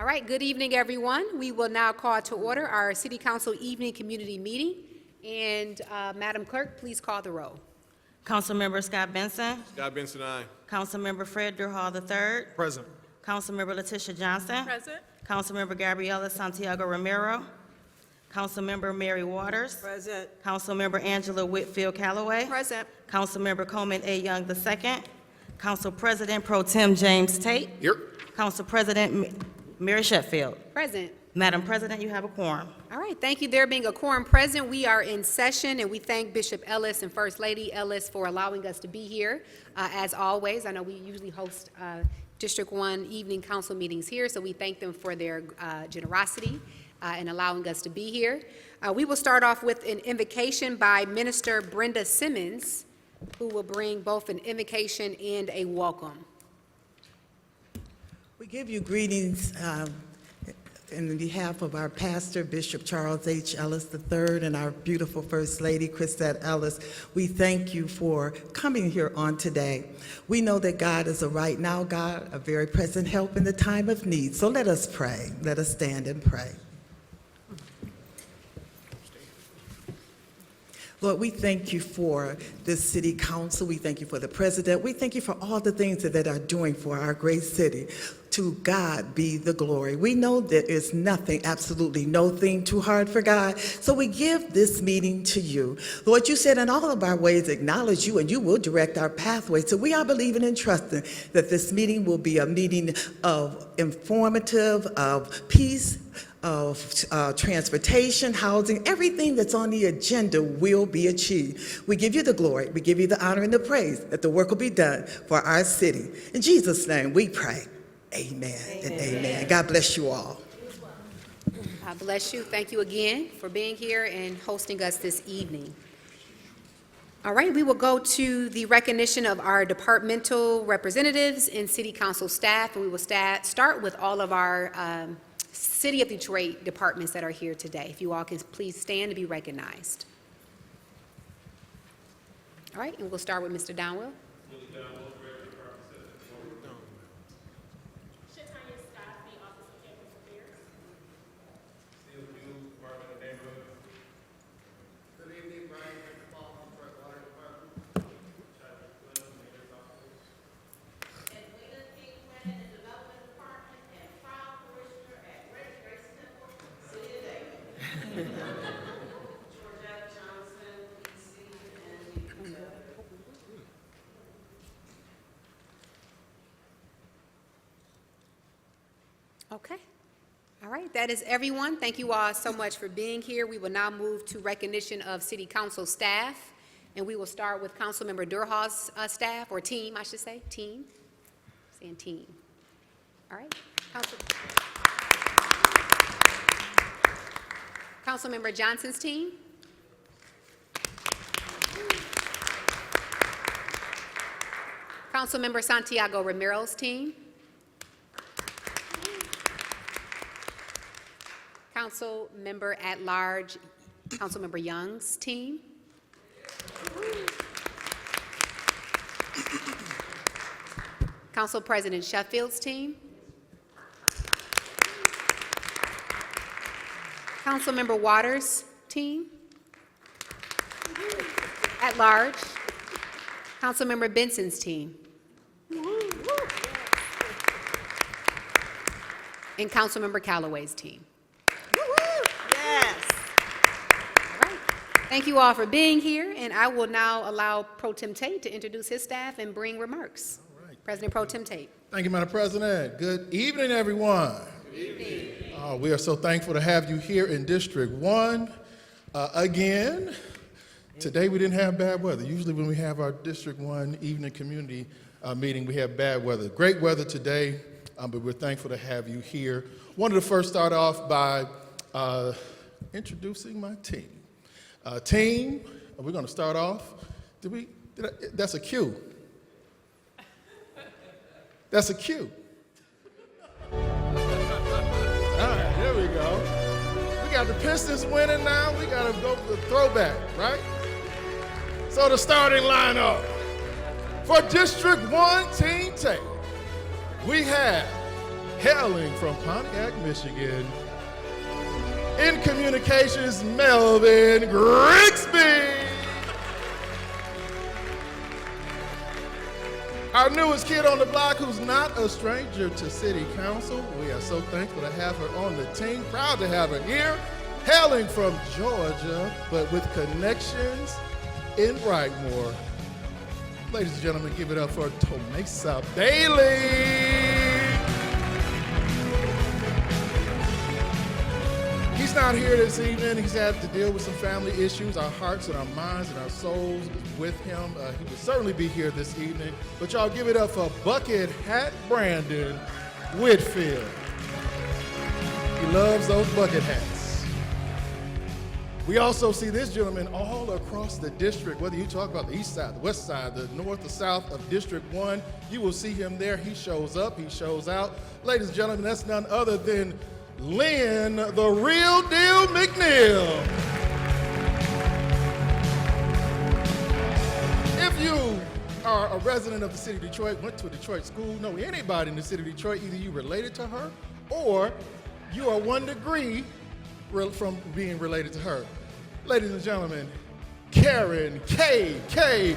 All right, good evening, everyone. We will now call to order our City Council Evening Community Meeting. And Madam Clerk, please call the roll. Councilmember Scott Benson. Scott Benson, aye. Councilmember Fred Durhal III. Present. Councilmember Letitia Johnson. Present. Councilmember Gabriela Santiago Romero. Councilmember Mary Waters. Present. Councilmember Angela Whitfield Callaway. Present. Councilmember Coleman A. Young II. Council President Pro Tem James Tate. Here. Council President Mary Sheffield. Present. Madam President, you have a quorum. All right, thank you. There being a quorum present, we are in session, and we thank Bishop Ellis and First Lady Ellis for allowing us to be here. As always, I know we usually host District 1 evening council meetings here, so we thank them for their generosity in allowing us to be here. We will start off with an invocation by Minister Brenda Simmons, who will bring both an invocation and a welcome. We give you greetings in behalf of our pastor, Bishop Charles H. Ellis III, and our beautiful First Lady, Chrisette Ellis. We thank you for coming here on today. We know that God is a right now God, a very present help in the time of need. So let us pray. Let us stand and pray. Lord, we thank you for this city council. We thank you for the president. We thank you for all the things that are doing for our great city. To God be the glory. We know there is nothing, absolutely no thing too hard for God. So we give this meeting to you. Lord, you said in all of our ways acknowledge you and you will direct our pathway. So we are believing and trusting that this meeting will be a meeting of informative, of peace, of transportation, housing, everything that's on the agenda will be achieved. We give you the glory, we give you the honor and the praise that the work will be done for our city. In Jesus' name we pray, amen, and amen. God bless you all. God bless you. Thank you again for being here and hosting us this evening. All right, we will go to the recognition of our departmental representatives and city council staff, and we will start with all of our City of Detroit departments that are here today. If you all can please stand to be recognized. All right, and we'll start with Mr. Downwell. Okay. All right, that is everyone. Thank you all so much for being here. We will now move to recognition of city council staff, and we will start with Councilmember Durhal's staff, or team, I should say, team. Saying team. All right. Councilmember Johnson's team. Councilmember Santiago Romero's team. Council Member at Large, Councilmember Young's team. Council President Sheffield's team. Councilmember Waters' team. At Large, Councilmember Benson's team. And Councilmember Callaway's team. Thank you all for being here, and I will now allow Pro Tem Tate to introduce his staff and bring remarks. All right. President Pro Tem Tate. Thank you, Madam President. Good evening, everyone. Good evening. We are so thankful to have you here in District 1 again. Today we didn't have bad weather. Usually when we have our District 1 evening community meeting, we have bad weather. Great weather today, but we're thankful to have you here. Wanted to first start off by introducing my team. Team, we're going to start off. That's a cue. That's a cue. All right, there we go. We got the Pistons winning now. We got to go for the throwback, right? So the starting lineup for District 1 Team Tate, we have hailing from Pontiac, Michigan, in communications, Melvin Grigsby. Our newest kid on the block who's not a stranger to City Council. We are so thankful to have her on the team. Proud to have her here, hailing from Georgia, but with connections in Brightmoor. Ladies and gentlemen, give it up for Tomasa Bailey. He's not here this evening. He's had to deal with some family issues. Our hearts and our minds and our souls is with him. He will certainly be here this evening. But y'all give it up for Bucket Hat Brandon Whitfield. He loves those bucket hats. We also see this gentleman all across the district, whether you talk about the east side, the west side, the north, the south of District 1, you will see him there. He shows up, he shows out. Ladies and gentlemen, that's none other than Lynn, the real deal McNeil. If you are a resident of the city of Detroit, went to a Detroit school, know anybody in the city of Detroit, either you related to her or you are 1 degree from being related to her. Ladies and gentlemen, Karen K.K.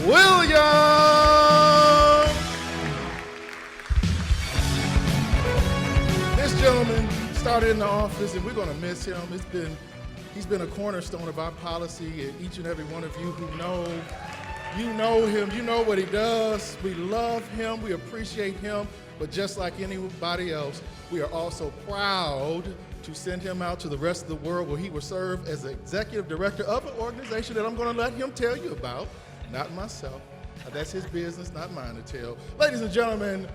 Williams. This gentleman started in the office, and we're going to miss him. He's been a cornerstone of our policy, and each and every one of you who know him, you know what he does. We love him, we appreciate him, but just like anybody else, we are also proud to send him out to the rest of the world where he will serve as the executive director of an organization that I'm going to let him tell you about, not myself. That's his business, not mine to tell. Ladies and gentlemen,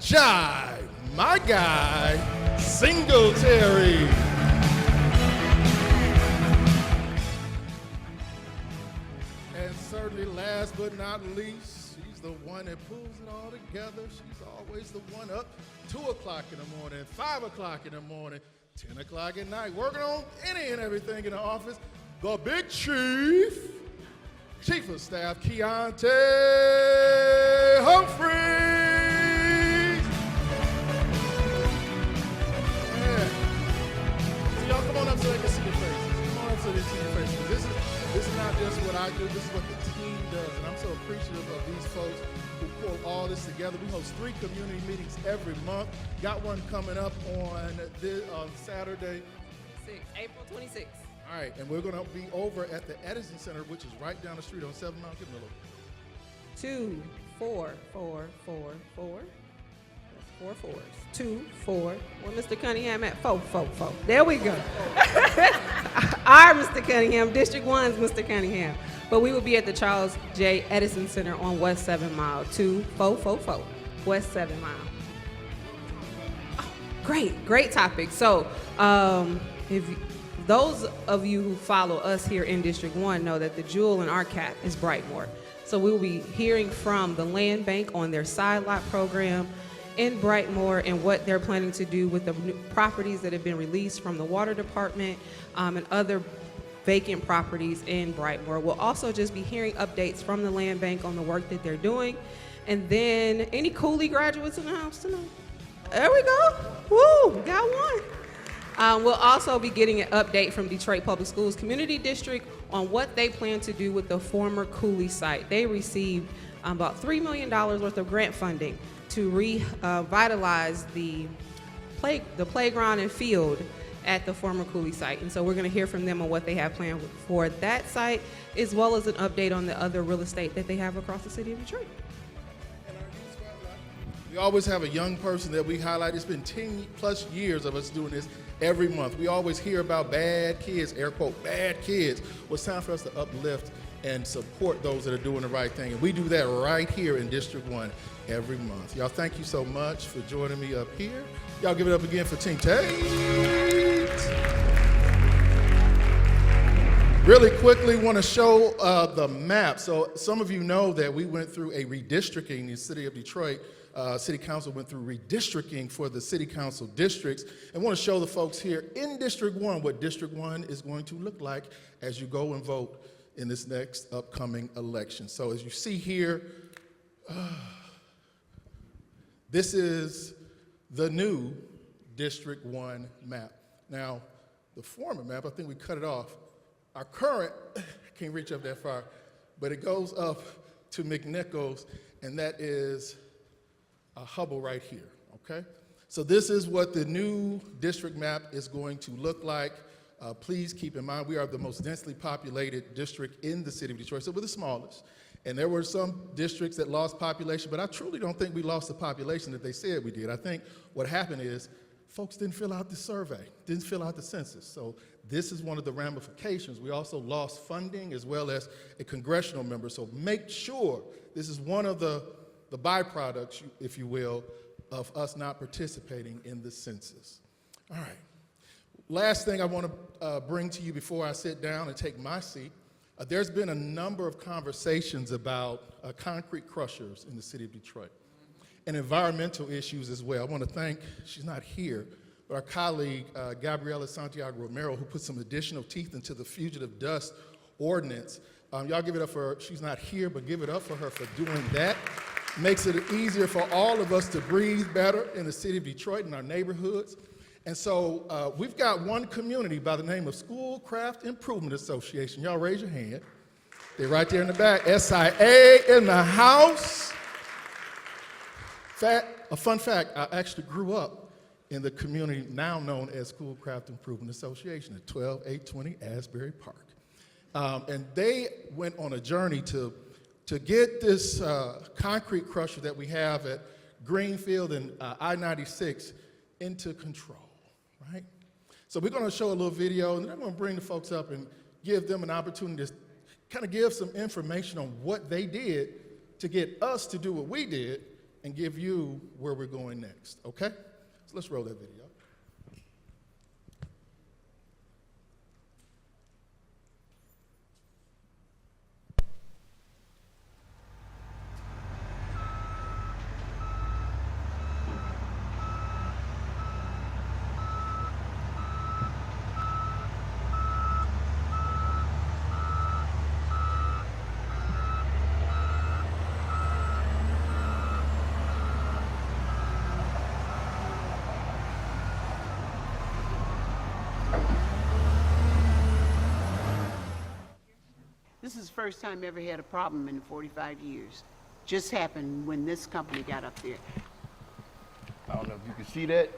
Jai, my guy, Singletary. And certainly last but not least, she's the one that pulls it all together. She's always the one up 2 o'clock in the morning, 5 o'clock in the morning, 10 o'clock at night, working on any and everything in the office. The big chief of staff, Keontae Humphreys. Y'all come on up so they can see your faces. Come on up so they can see your faces. This is not just what I do, this is what the team does. And I'm so appreciative of these folks who pull all this together. We host 3 community meetings every month. Got one coming up on Saturday. April 26th. All right, and we're going to be over at the Edison Center, which is right down the street on 7 Mile. Give me a little. 2, 4, 4, 4, 4. That's 4 4s. 2, 4. Where Mr. Cunningham at? 4, 4, 4. There we go. Our Mr. Cunningham, District 1's Mr. Cunningham. But we will be at the Charles J. Edison Center on West 7 Mile. 2, 4, 4, 4. West 7 Mile. Oh, great topic. So, those of you who follow us here in District 1 know that the jewel in our cap is Brightmoor. So we will be hearing from the Land Bank on their side lot program in Brightmoor and what they're planning to do with the new properties that have been released from the Water Department and other vacant properties in Brightmoor. We'll also just be hearing updates from the Land Bank on the work that they're doing. And then any Cooley graduates in the house tonight? There we go. Woo, we got one. We'll also be getting an update from Detroit Public Schools Community District on what they plan to do with the former Cooley site. They received about $3 million worth of grant funding to revitalize the playground and field at the former Cooley site. And so we're going to hear from them on what they have planned for that site, as well as an update on the other real estate that they have across the city of Detroit. We always have a young person that we highlight. It's been 10 plus years of us doing this every month. We always hear about bad kids, air quote, bad kids. Well, it's time for us to uplift and support those that are doing the right thing. And we do that right here in District 1 every month. Y'all, thank you so much for joining me up here. Y'all give it up again for Team Tate. Really quickly want to show the map. So some of you know that we went through a redistricting in the city of Detroit. City Council went through redistricting for the City Council districts. And want to show the folks here in District 1 what District 1 is going to look like as you go and vote in this next upcoming election. So as you see here, this is the new District 1 map. Now, the former map, I think we cut it off. Our current, can't reach up that far, but it goes up to McNichols, and that is a Hubble right here, okay? So this is what the new district map is going to look like. Please keep in mind, we are the most densely populated district in the city of Detroit, so we're the smallest. And there were some districts that lost population, but I truly don't think we lost the population that they said we did. I think what happened is folks didn't fill out the survey, didn't fill out the census. So this is one of the ramifications. We also lost funding as well as a congressional member. So make sure this is one of the byproducts, if you will, of us not participating in the census. All right. Last thing I want to bring to you before I sit down and take my seat. There's been a number of conversations about concrete crushers in the city of Detroit and environmental issues as well. I want to thank, she's not here, but our colleague Gabriela Santiago Romero, who put some additional teeth into the fugitive dust ordinance. Y'all give it up for her. She's not here, but give it up for her for doing that. Makes it easier for all of us to breathe better in the city of Detroit and our neighborhoods. And so we've got one community by the name of Schoolcraft Improvement Association. Y'all raise your hand. They're right there in the back. SIA in the house. A fun fact, I actually grew up in the community now known as Schoolcraft Improvement Association at 12820 Asbury Park. And they went on a journey to get this concrete crusher that we have at Greenfield and I-96 into control. Right? So we're going to show a little video, and then I'm going to bring the folks up and give them an opportunity to kind of give some information on what they did to get us to do what we did and give you where we're going next, okay? So let's roll that video. This is the first time I ever had a problem in 45 years. Just happened when this company got up there. I don't know if you can see that.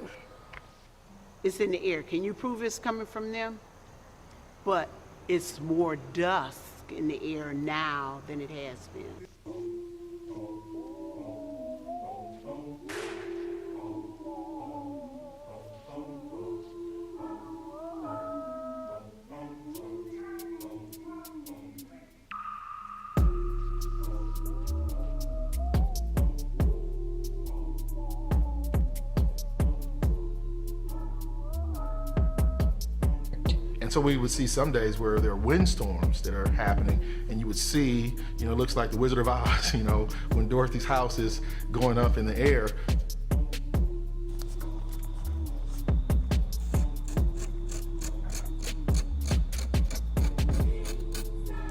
It's in the air. Can you prove it's coming from them? But it's more dust in the air now than it has been. And so we would see some days where there are windstorms that are happening, and you would see, it looks like the Wizard of Oz, when Dorothy's house is going up in the air.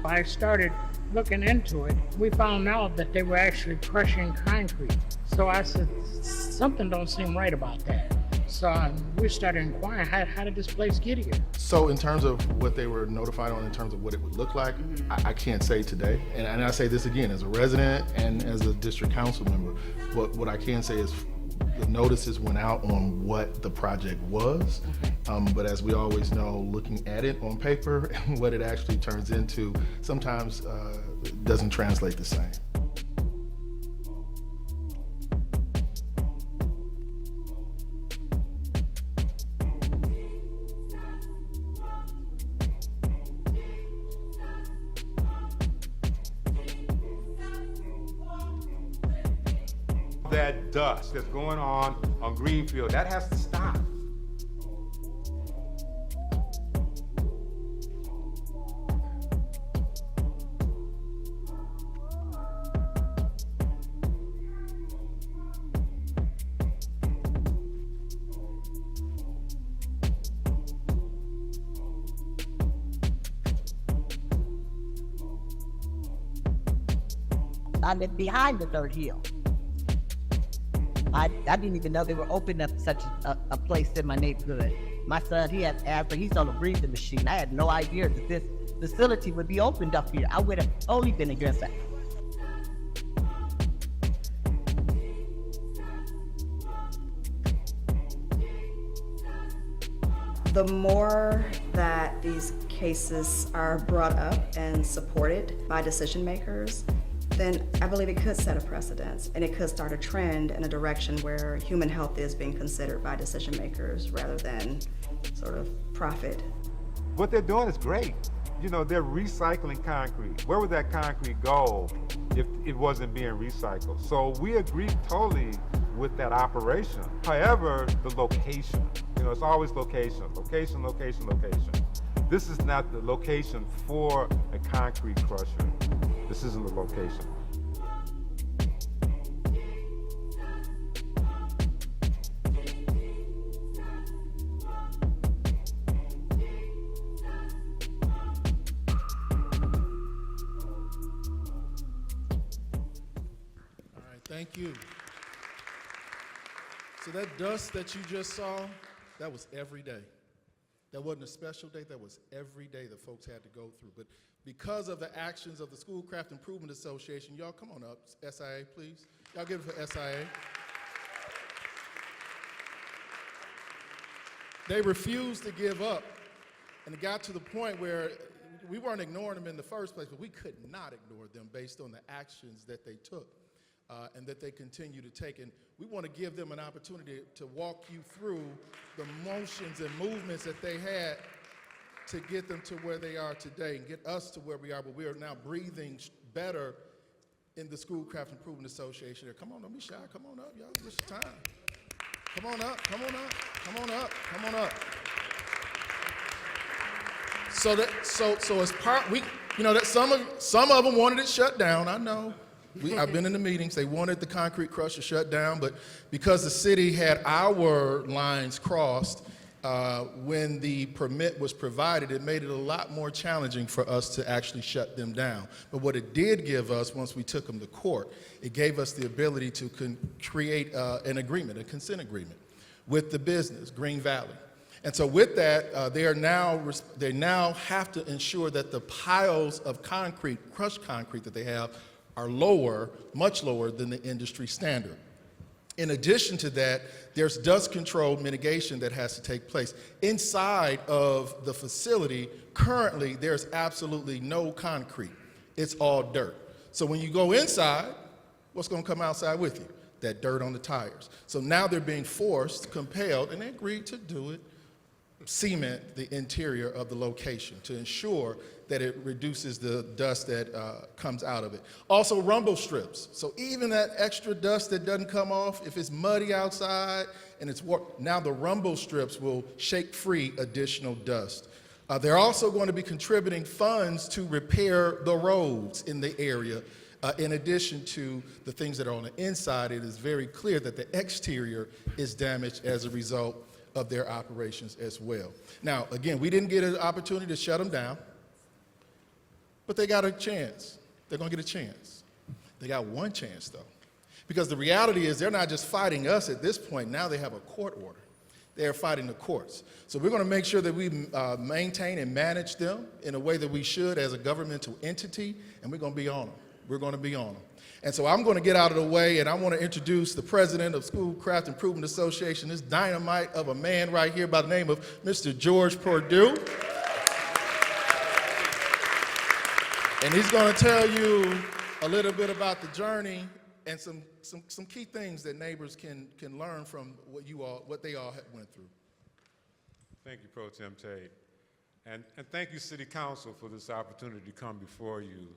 I started looking into it. We found out that they were actually crushing concrete. So I said, something don't seem right about that. So we started inquiring, how did this place get here? So in terms of what they were notified on, in terms of what it would look like, I can't say today. And I say this again, as a resident and as a district council member, what I can say is the notices went out on what the project was. But as we always know, looking at it on paper and what it actually turns into sometimes doesn't translate the same. That dust that's going on Greenfield, that has to stop. I live behind the dirt hill. I didn't even know they were opening up such a place in my neighborhood. My son, he has asthma, he's on a breathing machine. I had no idea that this facility would be opened up here. I would have only been against that. The more that these cases are brought up and supported by decision makers, then I believe it could set a precedent and it could start a trend in a direction where human health is being considered by decision makers rather than sort of profit. What they're doing is great. You know, they're recycling concrete. Where would that concrete go if it wasn't being recycled? So we agree totally with that operation. However, the location, you know, it's always location, location, location, location. This is not the location for a concrete crusher. This isn't the location. All right, thank you. So that dust that you just saw, that was every day. That wasn't a special day, that was every day that folks had to go through. But because of the actions of the Schoolcraft Improvement Association, y'all come on up, SIA, please. Y'all give it for SIA. They refused to give up, and it got to the point where we weren't ignoring them in the first place, but we could not ignore them based on the actions that they took and that they continue to take. And we want to give them an opportunity to walk you through the motions and movements that they had to get them to where they are today and get us to where we are, but we are now breathing better in the Schoolcraft Improvement Association. Come on, don't be shy. Come on up, y'all. This is time. Come on up, come on up, come on up, come on up. So as part, you know that some of them wanted it shut down. I know. I've been in the meetings. They wanted the concrete crusher shut down, but because the city had our lines crossed when the permit was provided, it made it a lot more challenging for us to actually shut them down. But what it did give us, once we took them to court, it gave us the ability to create an agreement, a consent agreement, with the business, Green Valley. And so with that, they now have to ensure that the piles of concrete, crushed concrete that they have, are lower, much lower than the industry standard. In addition to that, there's dust control mitigation that has to take place. Inside of the facility, currently, there's absolutely no concrete. It's all dirt. So when you go inside, what's gonna come outside with you? That dirt on the tires. So now they're being forced, compelled, and they agreed to do it, cement the interior of the location to ensure that it reduces the dust that comes out of it. Also, rumble strips. So even that extra dust that doesn't come off, if it's muddy outside and it's now the rumble strips will shake free additional dust. They're also going to be contributing funds to repair the roads in the area. In addition to the things that are on the inside, it is very clear that the exterior is damaged as a result of their operations as well. Now, again, we didn't get an opportunity to shut them down, but they got a chance. They're gonna get a chance. They got one chance though, because the reality is they're not just fighting us at this point, now they have a court order. They're fighting the courts. So we're gonna make sure that we maintain and manage them in a way that we should as a governmental entity, and we're gonna be on them. We're gonna be on them. And so I'm gonna get out of the way, and I wanna introduce the president of Schoolcraft Improvement Association, this dynamite of a man right here by the name of Mr. George Perdue. And he's gonna tell you a little bit about the journey and some key things that neighbors can learn from what they all went through. Thank you, Pro Tem Tate. And thank you, City Council, for this opportunity to come before you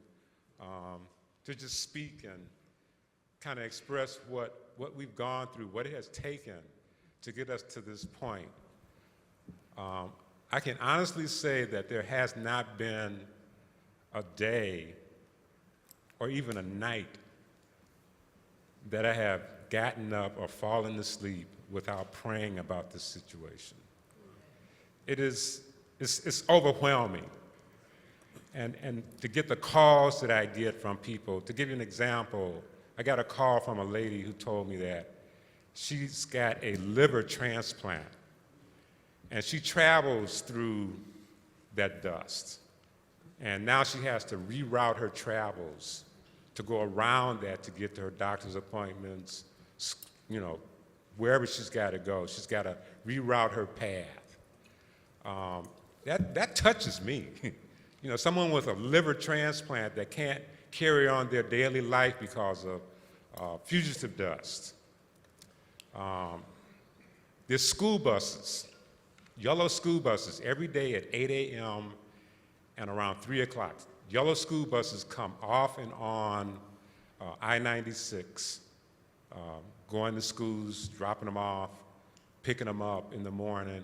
to just speak and kind of express what we've gone through, what it has taken to get us to this point. I can honestly say that there has not been a day or even a night that I have gotten up or fallen asleep without praying about this situation. It's overwhelming. And to get the calls that I get from people, to give you an example, I got a call from a lady who told me that She's got a liver transplant, and she travels through that dust. And now she has to reroute her travels to go around that to get to her doctor's appointments, you know, wherever she's got to go. She's got to reroute her path. That touches me. You know, someone with a liver transplant that can't carry on their daily life because of fugitive dust. There's school buses, yellow school buses, every day at 8 a.m. and around 3 o'clock. Yellow school buses come off and on I-96, going to schools, dropping them off, picking them up in the morning.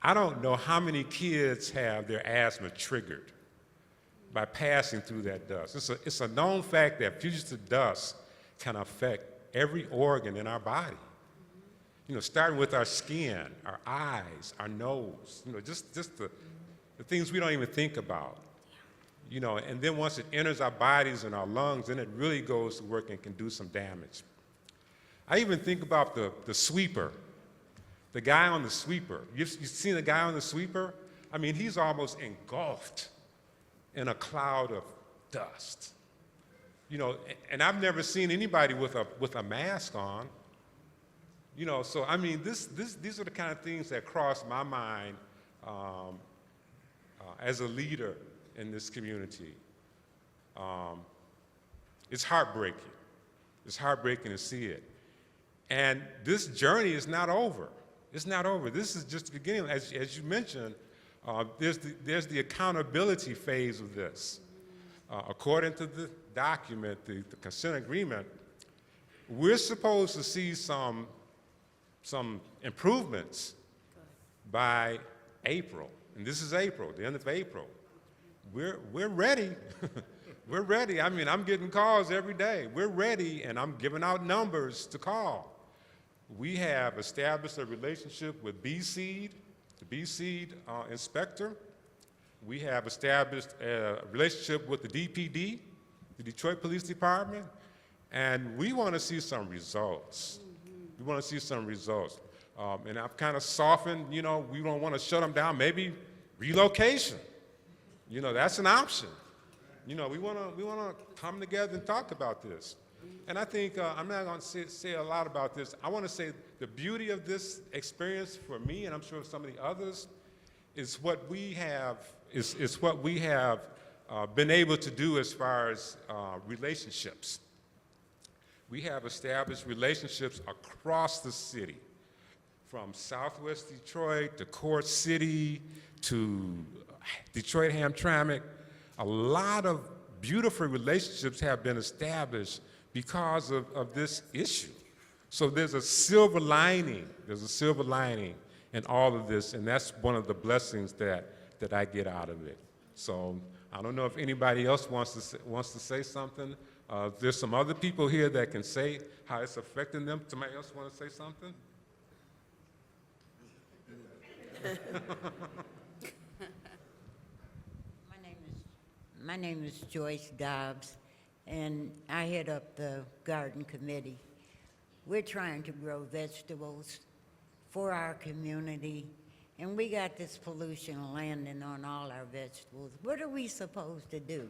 I don't know how many kids have their asthma triggered by passing through that dust. It's a known fact that fugitive dust can affect every organ in our body. You know, starting with our skin, our eyes, our nose, you know, just the things we don't even think about. You know, and then once it enters our bodies and our lungs, then it really goes to work and can do some damage. I even think about the sweeper, the guy on the sweeper. You've seen the guy on the sweeper? I mean, he's almost engulfed in a cloud of dust. You know, and I've never seen anybody with a mask on. You know, so I mean, these are the kind of things that cross my mind as a leader in this community. It's heartbreaking. It's heartbreaking to see it. And this journey is not over. It's not over. This is just the beginning. As you mentioned, there's the accountability phase of this. According to the document, the consent agreement, we're supposed to see some improvements by April. And this is April, the end of April. We're ready. We're ready. I mean, I'm getting calls every day. We're ready, and I'm giving out numbers to call. We have established a relationship with BSEED, the BSEED inspector. We have established a relationship with the DPD, the Detroit Police Department, and we want to see some results. We want to see some results. And I've kind of softened, you know, we don't want to shut them down, maybe relocation. You know, that's an option. You know, we want to come together and talk about this. And I think, I'm not going to say a lot about this. I want to say the beauty of this experience for me, and I'm sure some of the others, is what we have, is what we have been able to do as far as relationships. We have established relationships across the city, from Southwest Detroit to Court City to Detroit Hamtramck. A lot of beautiful relationships have been established because of this issue. So there's a silver lining. There's a silver lining in all of this, and that's one of the blessings that I get out of it. So I don't know if anybody else wants to say something. There's some other people here that can say how it's affecting them. Somebody else want to say something? My name is Joyce Dobbs, and I head up the garden committee. We're trying to grow vegetables for our community, and we got this pollution landing on all our vegetables. What are we supposed to do?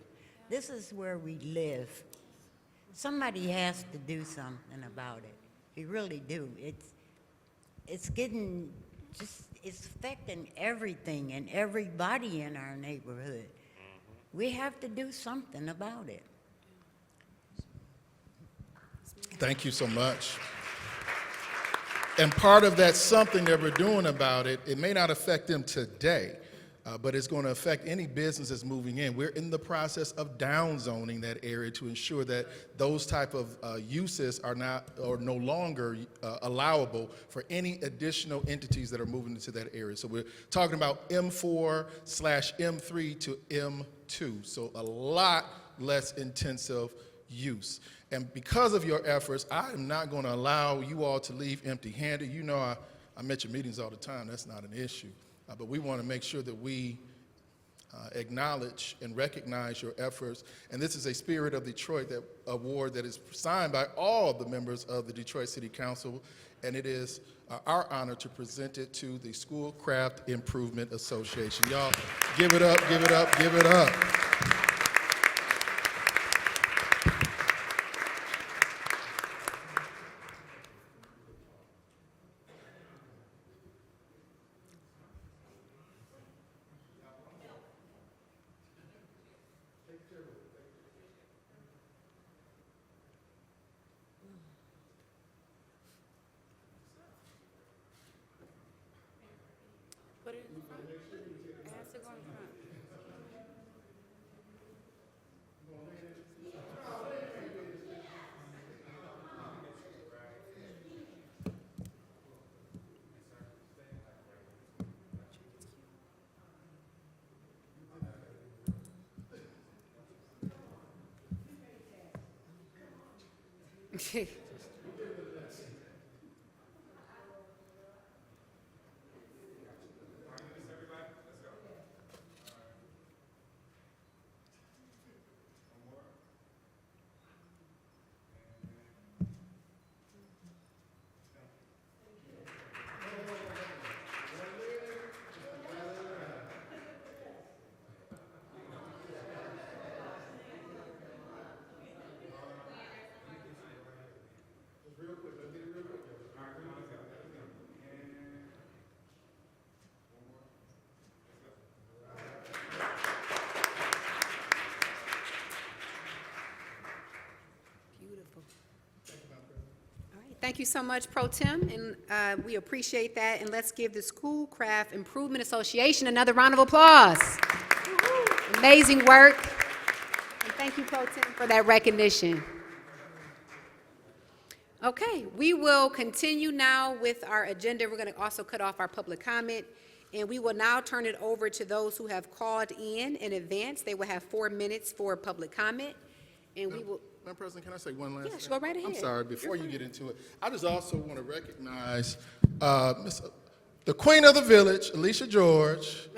This is where we live. Somebody has to do something about it. We really do. It's getting just, it's affecting everything and everybody in our neighborhood. We have to do something about it. Thank you so much. And part of that something that we're doing about it, it may not affect them today, but it's going to affect any business that's moving in. We're in the process of downzoning that area to ensure that those type of uses are not or no longer allowable for any additional entities that are moving into that area. So we're talking about M4/M3 to M2. So a lot less intensive use. And because of your efforts, I am not going to allow you all to leave empty-handed. You know, I'm at your meetings all the time. That's not an issue. But we want to make sure that we acknowledge and recognize your efforts. And this is a Spirit of Detroit award that is signed by all the members of the Detroit City Council, and it is our honor to present it to the Schoolcraft Improvement Association. Y'all, give it up, give it up, give it up. Put it in front. It has to go in front. Beautiful. All right, thank you so much, Pro Tem, and we appreciate that. And let's give the Schoolcraft Improvement Association another round of applause. Amazing work. And thank you, Pro Tem, for that recognition. Okay, we will continue now with our agenda. We're going to also cut off our public comment, and we will now turn it over to those who have called in advance. They will have 4 minutes for public comment, and we will. Madam President, can I say one last thing? Yes, go right ahead. I'm sorry, before you get into it, I just also want to recognize the Queen of the Village, Alicia George,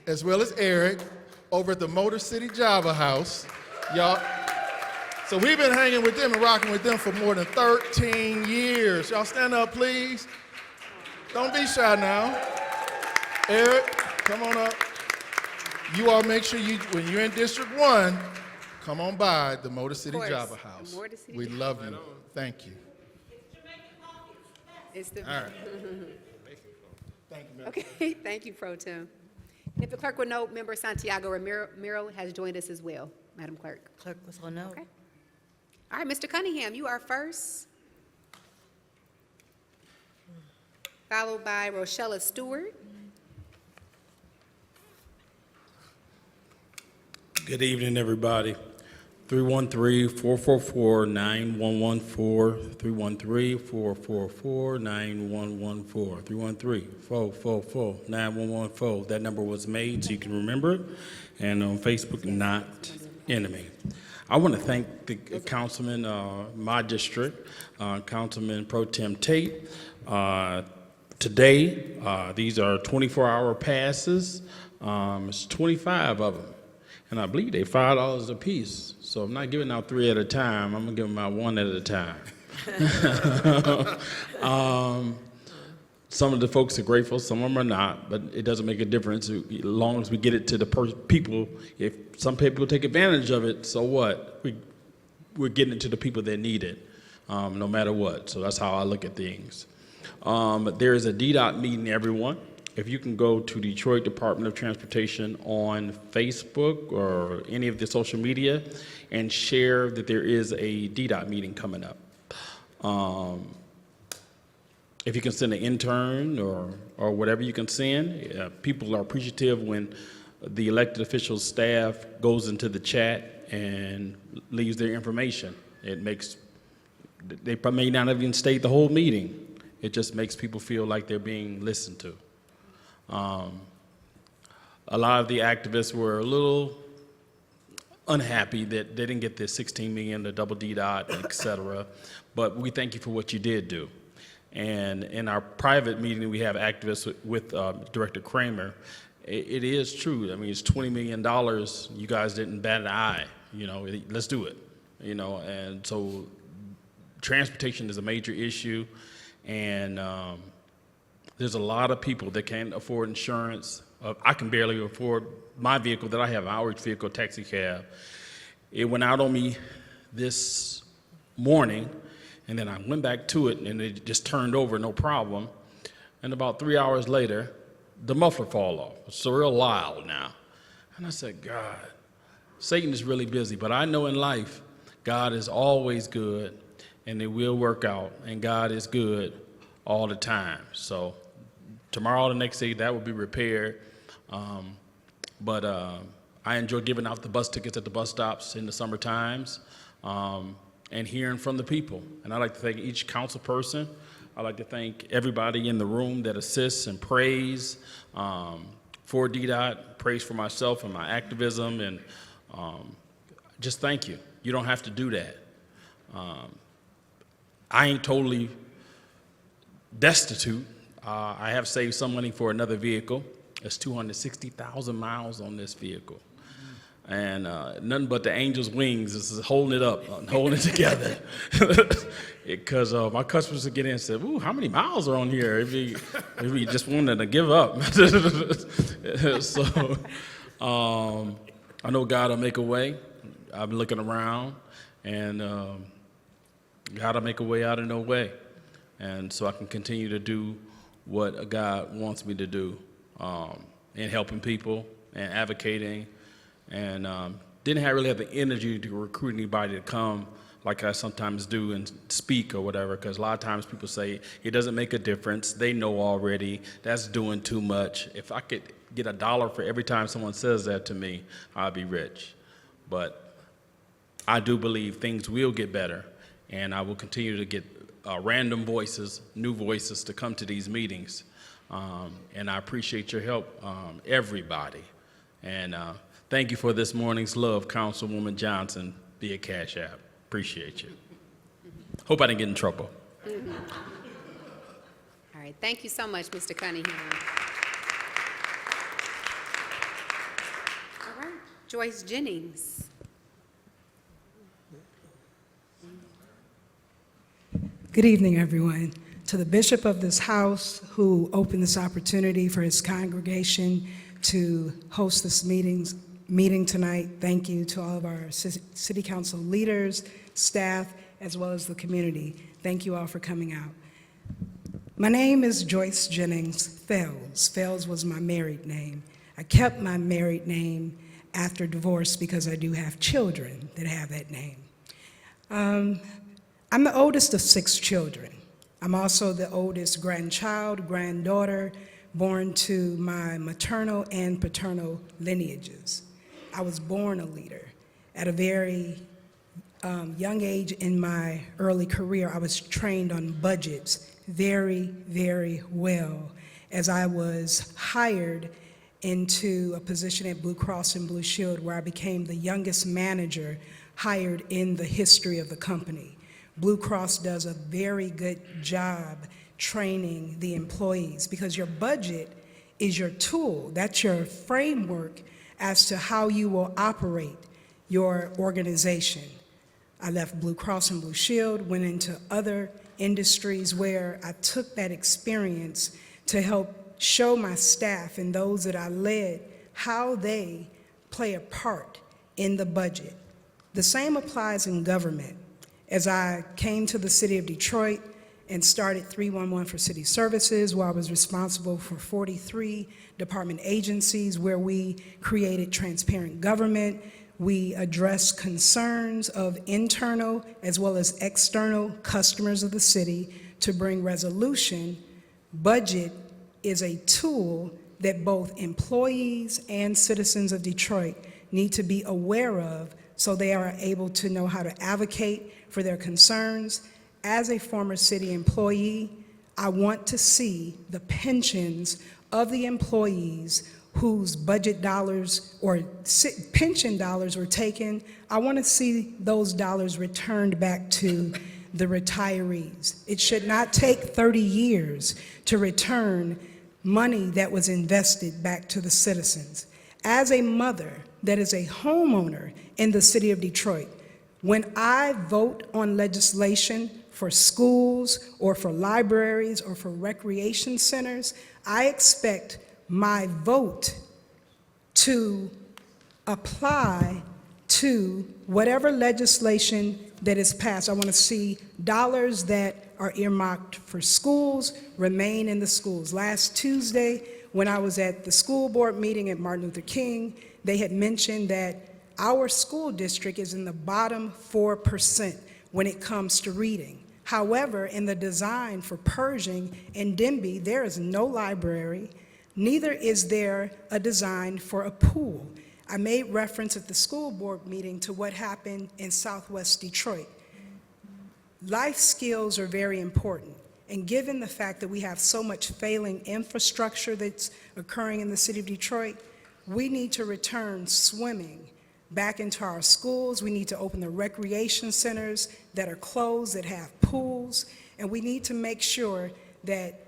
as well as Eric, over at the Motor City Java House. Y'all, so we've been hanging with them and rocking with them for more than 13 years. Y'all stand up, please. Don't be shy now. Eric, come on up. You all make sure when you're in District 1, come on by the Motor City course, Java House. the Motor City We Java. love you. Thank you. It's the. All right. Thank you, Madam. Okay, thank you, Pro Tem. If the clerk would note, Member Santiago Ramiro has joined us as well, Madam Clerk. Clerk was on note. Okay. All right, Mr. Cunningham, you are first, followed by Rochella Stewart. Good evening, everybody. 313-444-9114, 313-444-9114, 313-444-9114. That number was made so you can remember it, and on Facebook, Not Enemy. I want to thank the councilman, my district, Councilman Pro Tem Tate. Today, these are 24-hour passes. It's 25 of them. And I believe they $5 a piece. So I'm not giving out 3 at a time. I'm gonna give them out 1 at a time. Some of the folks are grateful, some of them are not, but it doesn't make a difference as long as we get it to the people. If some people take advantage of it, so what? We're getting it to the people that need it, no matter what. So that's how I look at things. There is a DDOT meeting, everyone. If you can go to Detroit Department of Transportation on Facebook or any of the social media and share that there is a DDOT meeting coming up. If you can send an intern or whatever you can send, people are appreciative when the elected officials staff goes into the chat and leaves their information. It makes, they may not even state the whole meeting. It just makes people feel like they're being listened to. A lot of the activists were a little unhappy that they didn't get the $16 million, the double DDOT, et cetera, but we thank you for what you did do. And in our private meeting, we have activists with Director Kramer, it is true. I mean, it's $20 million. You guys didn't bat an eye. Let's do it. And so transportation is a major issue, and there's a lot of people that can't afford insurance. I can barely afford my vehicle that I have, an outreach vehicle, taxi cab. It went out on me this morning, and then I went back to it, and it just turned over, no problem. And about 3 hours later, the muffler fall off. It's so real loud now. And I said, God, Satan is really busy, but I know in life, God is always good, and it will work out, and God is good all the time. So tomorrow, the next day, that will be repaired. But I enjoy giving out the bus tickets at the bus stops in the summer times, and hearing from the people. And I'd like to thank each council person. I'd like to thank everybody in the room that assists and prays for DDOT, prays for myself and my activism, and just thank you. You don't have to do that. I ain't totally destitute. I have saved some money for another vehicle. There's 260,000 miles on this vehicle. And nothing but the angel's wings is holding it up, holding it together. Because my customers would get in and say, ooh, how many miles are on here? If we just wanted to give up. So I know God will make a way. I've been looking around, and God will make a way out of no way. And so I can continue to do what God wants me to do in helping people and advocating. And didn't really have the energy to recruit anybody to come like I sometimes do and speak or whatever, because a lot of times people say it doesn't make a difference. They know already. That's doing too much. If I could get $1 for every time someone says that to me, I'd be rich. But I do believe things will get better, and I will continue to get random voices, new voices to come to these meetings. And I appreciate your help, everybody. And thank you for this morning's love, Councilwoman Johnson via Cash App. Appreciate you. Hope I didn't get in trouble. Mm-hmm. All right, thank you so much, Mr. Cunningham. All right, Joyce Jennings. Good evening, everyone. To the bishop of this house who opened this opportunity for his congregation to host this meeting tonight, thank you to all of our city council leaders, staff, as well as the community. Thank you all for coming out. My name is Joyce Jennings Fells. Fells was my married name. I kept my married name after divorce because I do have children that have that name. I'm the oldest of 6 children. I'm also the oldest granddaughter, born to my maternal and paternal lineages. I was born a leader. At a very young age in my early career, I was trained on budgets very, very well, as I was hired into a position at Blue Cross and Blue Shield where I became the youngest manager hired in the history of the company. Blue Cross does a very good job training the employees because your budget is your tool. That's your framework as to how you will operate your organization. I left Blue Cross and Blue Shield, went into other industries where I took that experience to help show my staff and those that I led how they play a part in the budget. The same applies in government. As I came to the city of Detroit and started 311 for City Services, where I was responsible for 43 department agencies, where we created transparent government. We addressed concerns of internal as well as external customers of the city to bring resolution. Budget is a tool that both employees and citizens of Detroit need to be aware of so they are able to know how to advocate for their concerns. As a former city employee, I want to see the pensions of the employees whose budget dollars or pension dollars were taken. I want to see those dollars returned back to the retirees. It should not take 30 years to return money that was invested back to the citizens. As a mother that is a homeowner in the city of Detroit, when I vote on legislation for schools or for libraries or for recreation centers, I expect my vote to apply to whatever legislation that is passed. I want to see dollars that are earmarked for schools remain in the schools. Last Tuesday, when I was at the school board meeting at Martin Luther King, they had mentioned that our school district is in the bottom 4% when it comes to reading. However, in the design for Pershing and Denby, there is no library, neither is there a design for a pool. I made reference at the school board meeting to what happened in Southwest Detroit. Life skills are very important, and given the fact that we have so much failing infrastructure that's occurring in the city of Detroit, we need to return swimming back into our schools. We need to open the recreation centers that are closed, that have pools, and we need to make sure that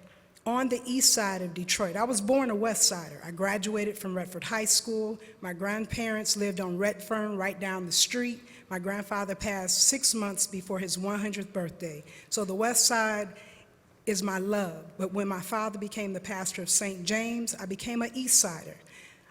on the east side of Detroit, I was born a West Sider. I graduated from Redford High School. My grandparents lived on Redfern, right down the street. My grandfather passed 6 months before his 100th birthday. So the West Side is my love. But when my father became the pastor of St. James, I became an East Sider.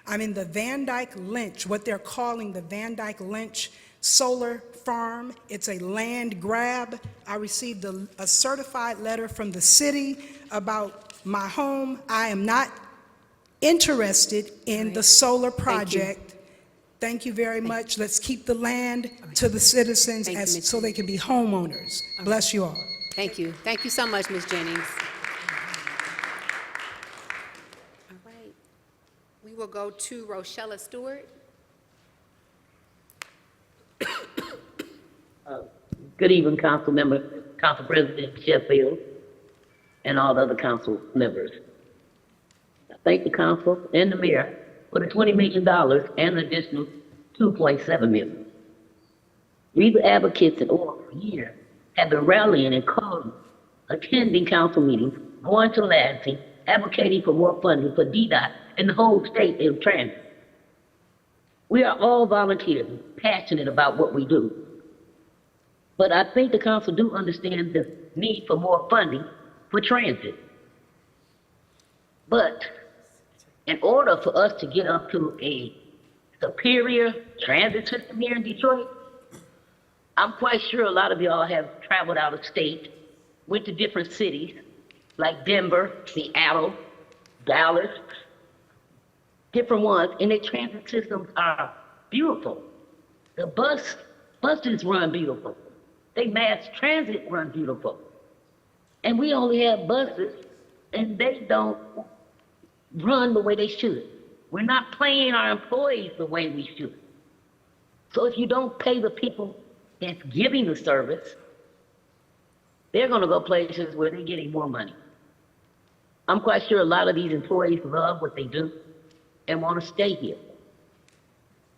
I'm in the Van Dyke Lynch, what they're calling the Van Dyke Lynch solar farm. It's a land grab. I received a certified letter from the city about my home. I am not interested in the solar project. Thank you very much. Let's keep the land to the citizens Thank you, Ms. so they can be homeowners. Bless you all. Thank you. Thank you so much, Ms. Jennings. All right. We will go to Rochella Stewart. Good evening, Council Member, Council President Sheffield, and all the other council members. I thank the council and the mayor for the $20 million and an additional $2.7 million. We, the advocates in Oral for years, have been rallying and calling, attending council meetings, going to Lansing, advocating for more funding for DDOT and the whole state in transit. We are all volunteers, passionate about what we do. But I think the council do understand the need for more funding for transit. But in order for us to get up to a superior transit system here in Detroit, I'm quite sure a lot of y'all have traveled out of state, went to different cities like Denver, Seattle, Dallas, different ones, and their transit systems are beautiful. The buses run beautiful. They mass transit run beautiful. And we only have buses, and they don't run the way they should. We're not paying our employees the way we should. So if you don't pay the people that's giving the service, they're gonna go places where they're getting more money. I'm quite sure a lot of these employees love what they do and wanna stay here.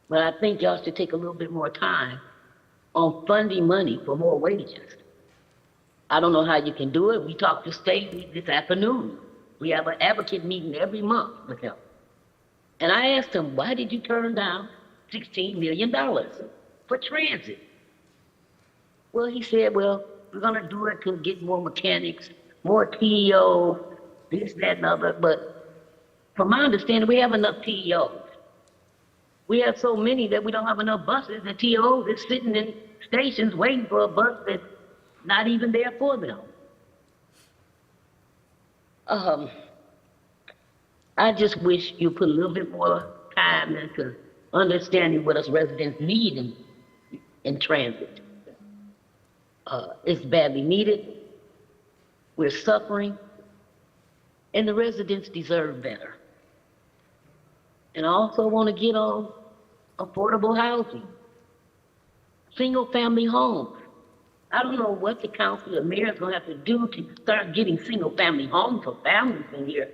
But I think y'all should take a little bit more time on funding money for more wages. I don't know how you can do it. We talked to Stacey this afternoon. We have an advocate meeting every month with him. And I asked him, why did you turn down $16 million for transit? Well, he said, well, we're gonna do it to get more mechanics, more TEOs, this, that, and other. But from my understanding, we have enough TEOs. We have so many that we don't have enough buses. The TEOs is sitting in stations waiting for a bus that's not even there for them. I just wish you put a little bit more time into understanding what us residents need in transit. It's badly needed. We're suffering, and the residents deserve better. And I also want to get on affordable housing, single-family homes. I don't know what the council and mayor is going to have to do to start getting single-family homes for families in here,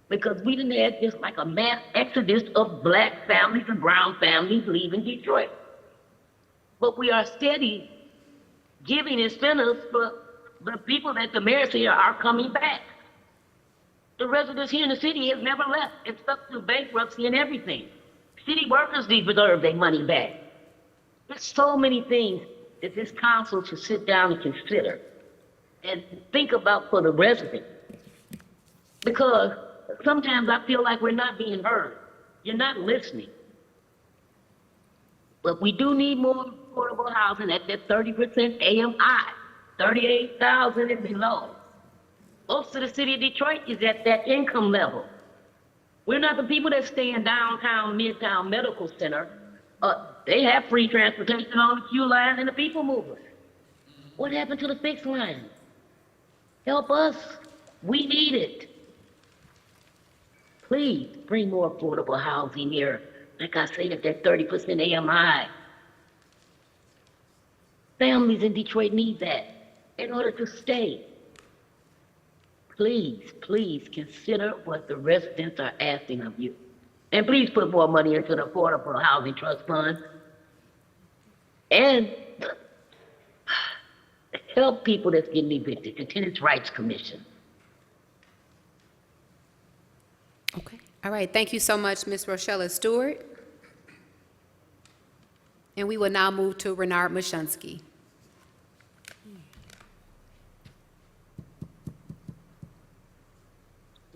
because we done had just like a mass exodus of black families and brown families leaving Detroit. But we are steady giving incentives for the people that the mayor here are coming back. The the residents here in the city have never left. It's stuck through bankruptcy and everything. City workers deserve their money back. There's so many things that this council should sit down and consider and think about for the residents. Because sometimes I feel like we're not being heard. You're not listening. But we do need more affordable housing at that 30% AMI, 38,000 and below. Most of the city of Detroit is at that income level. We're not the people that stay in downtown, midtown medical center. They have free transportation on the Q line and the people mover. What happened to the fixed line? Help us. We need it. Please bring more affordable housing here. Like I said, at that 30% AMI. Families in Detroit need that in order to stay. Please, please consider what the residents are asking of you. And please put more money into the Affordable Housing Trust Fund. And help people that's getting evicted, the Tenants' Rights Commission. Okay. All right. Thank you so much, Ms. Rochella Stewart. And we will now move to Renard Mushunsky.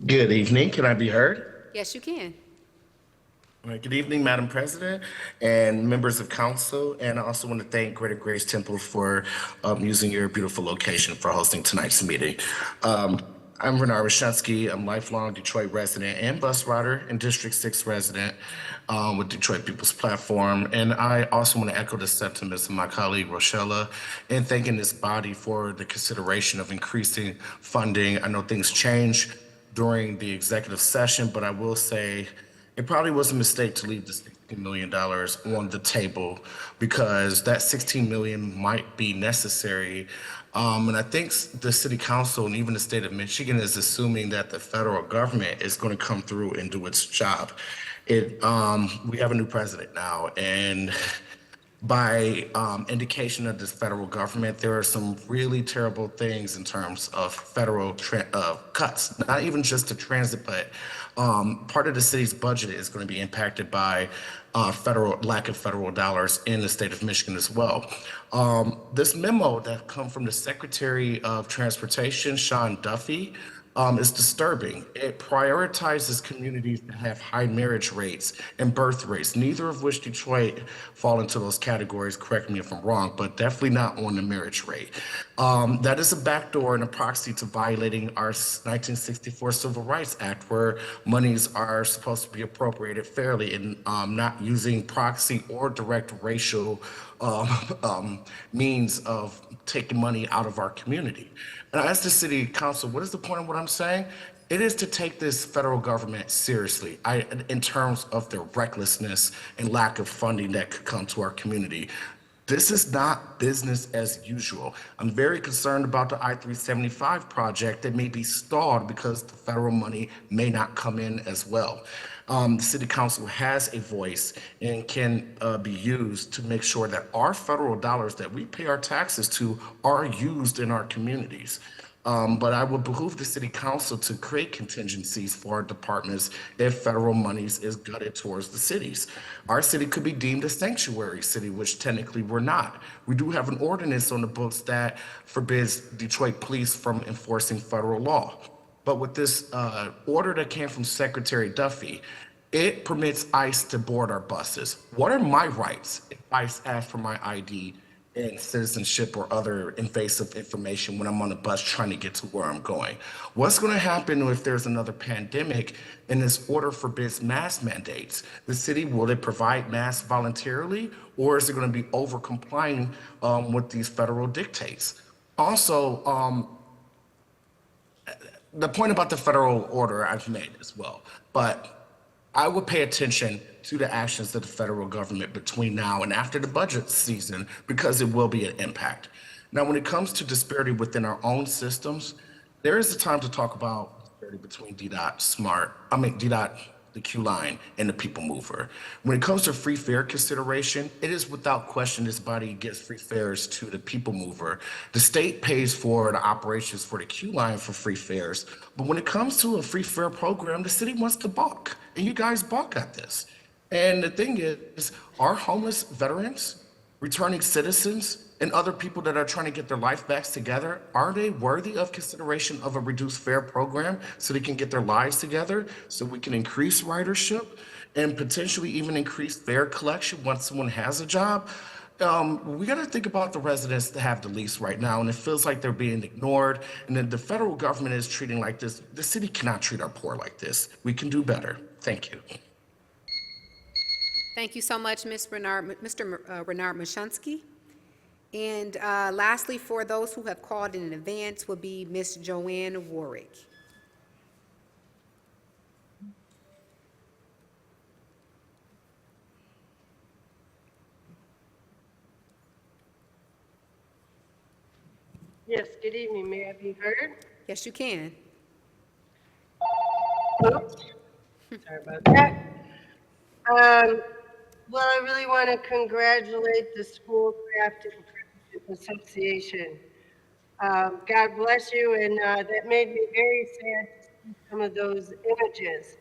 Good evening. Can I be heard? Yes, you can. All right, good evening, Madam President and members of council. And I also want to thank Greater Grace Temple for using your beautiful location for hosting tonight's meeting. I'm Renard Mushunsky. I'm lifelong Detroit resident and bus rider and District 6 resident with Detroit People's Platform. And I also want to echo the sentiments of my colleague Rochella in thanking this body for the consideration of increasing funding. I know things change during the executive session, but I will say it probably was a mistake to leave the $16 million on the table because that $16 million might be necessary. And I think the city council and even the state of Michigan is assuming that the federal government is going to come through and do its job. We have a new president now, and by indication of this federal government, there are some really terrible things in terms of federal cuts, not even just to transit, but part of the city's budget is going to be impacted by lack of federal dollars in the state of Michigan as well. This memo that come from the Secretary of Transportation, Sean Duffy, is disturbing. It prioritizes communities that have high marriage rates and birth rates, neither of which Detroit fall into those categories, correct me if I'm wrong, but definitely not on the marriage rate. That is a backdoor and a proxy to violating our 1964 Civil Rights Act, where monies are supposed to be appropriated fairly and not using proxy or direct racial means of taking money out of our community. And I asked the city council, what is the point of what I'm saying? It is to take this federal government seriously in terms of their recklessness and lack of funding that could come to our community. This is not business as usual. I'm very concerned about the I-375 project that may be stalled because the federal money may not come in as well. The city council has a voice and can be used to make sure that our federal dollars that we pay our taxes to are used in our communities. But I would behoove the city council to create contingencies for our departments if federal monies is gutted towards the cities. Our city could be deemed a sanctuary city, which technically we're not. We do have an ordinance on the books that forbids Detroit police from enforcing federal law. But with this order that came from Secretary Duffy, it permits ICE to board our buses. What are my rights if ICE asks for my ID and citizenship or other invasive information when I'm on a bus trying to get to where I'm going? What's going to happen if there's another pandemic and this order forbids mask mandates? The city, will it provide masks voluntarily, or is it going to be over complying with these federal dictates? Also, the point about the federal order I've made as well, but I would pay attention to the actions of the federal government between now and after the budget season, because it will be an impact. Now, when it comes to disparity within our own systems, there is a time to talk about disparity between DDOT the Q Line, and the People Mover. When it comes to free fare consideration, it is without question this body gets free fares to the People Mover. The state pays for the operations for the Q Line for free fares, but when it comes to a free fare program, the city wants to balk, and you guys balk at this. And the thing is, our homeless veterans, returning citizens, and other people that are trying to get their life back together, are they worthy of consideration of a reduced fare program so they can get their lives together, so we can increase ridership and potentially even increase fare collection once someone has a job? We got to think about the residents that have the least right now, and it feels like they're being ignored. And then the federal government is treating like this. The city cannot treat our poor like this. We can do better. Thank you. Thank you so much, Mr. Renard Mashunsky. And lastly, for those who have called in advance, will be Ms. Joanne Warwick. Yes, good evening. May I be heard? Yes, you can. Oops. Sorry about that. Well, I really want to congratulate the Schoolcraft Association. God bless you, and that made me very sad to see some of those images.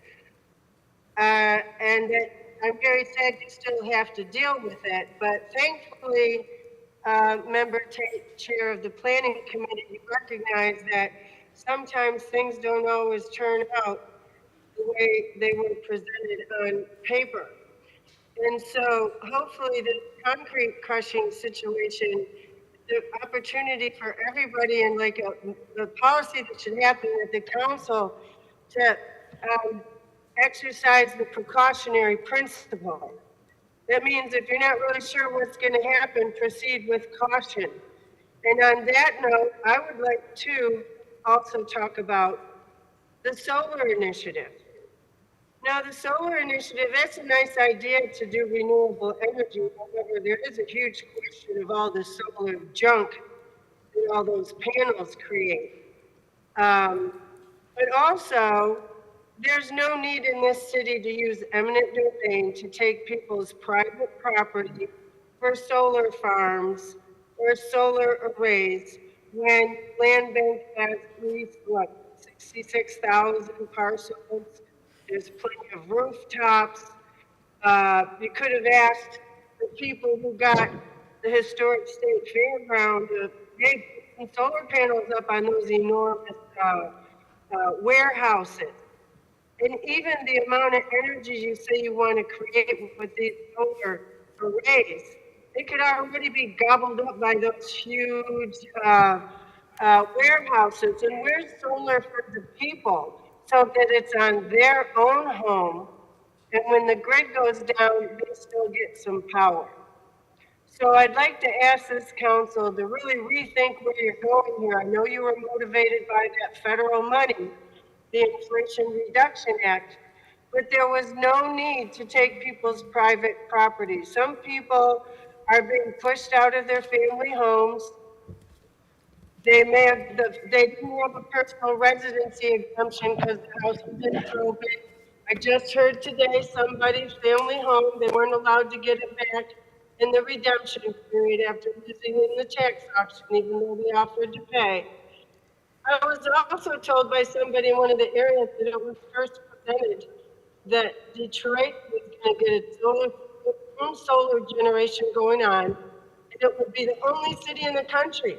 And that I'm very sad you still have to deal with it, but thankfully, Chair of the Planning Committee, you recognize that sometimes things don't always turn out the way they were presented on paper. And so hopefully the concrete crushing situation, the opportunity for everybody, and like the policy that should happen at the council to exercise the precautionary principle. That means if you're not really sure what's going to happen, proceed with caution. And on that note, I would like to also talk about the solar initiative. Now, the solar initiative, that's a nice idea to do renewable energy. However, there is a huge question of all the solar junk that all those panels create. But also, there's no need in this city to use eminent domain to take people's private property for solar farms or solar arrays when Land Bank has leased, 66,000 parcels. There's plenty of rooftops. You could have asked the people who got the historic state fairground to put some solar panels up on those enormous warehouses. And even the amount of energy you say you want to create with these solar arrays, it could already be gobbled up by those huge warehouses. And where's solar for the people? So that it's on their own home, and when the grid goes down, they still get some power. So I'd like to ask this council to really rethink where you're going here. I know you were motivated by that federal money, the Inflation Reduction Act, but there was no need to take people's private property. Some people are being pushed out of their family homes. They didn't have a personal residency exemption because the house was in probate. I just heard today somebody's family home, they weren't allowed to get it back in the redemption period after losing in the tax auction, even though they offered to pay. I was also told by somebody in one of the areas that it was first presented that Detroit was going to get its own solar generation going on, and it would be the only city in the country.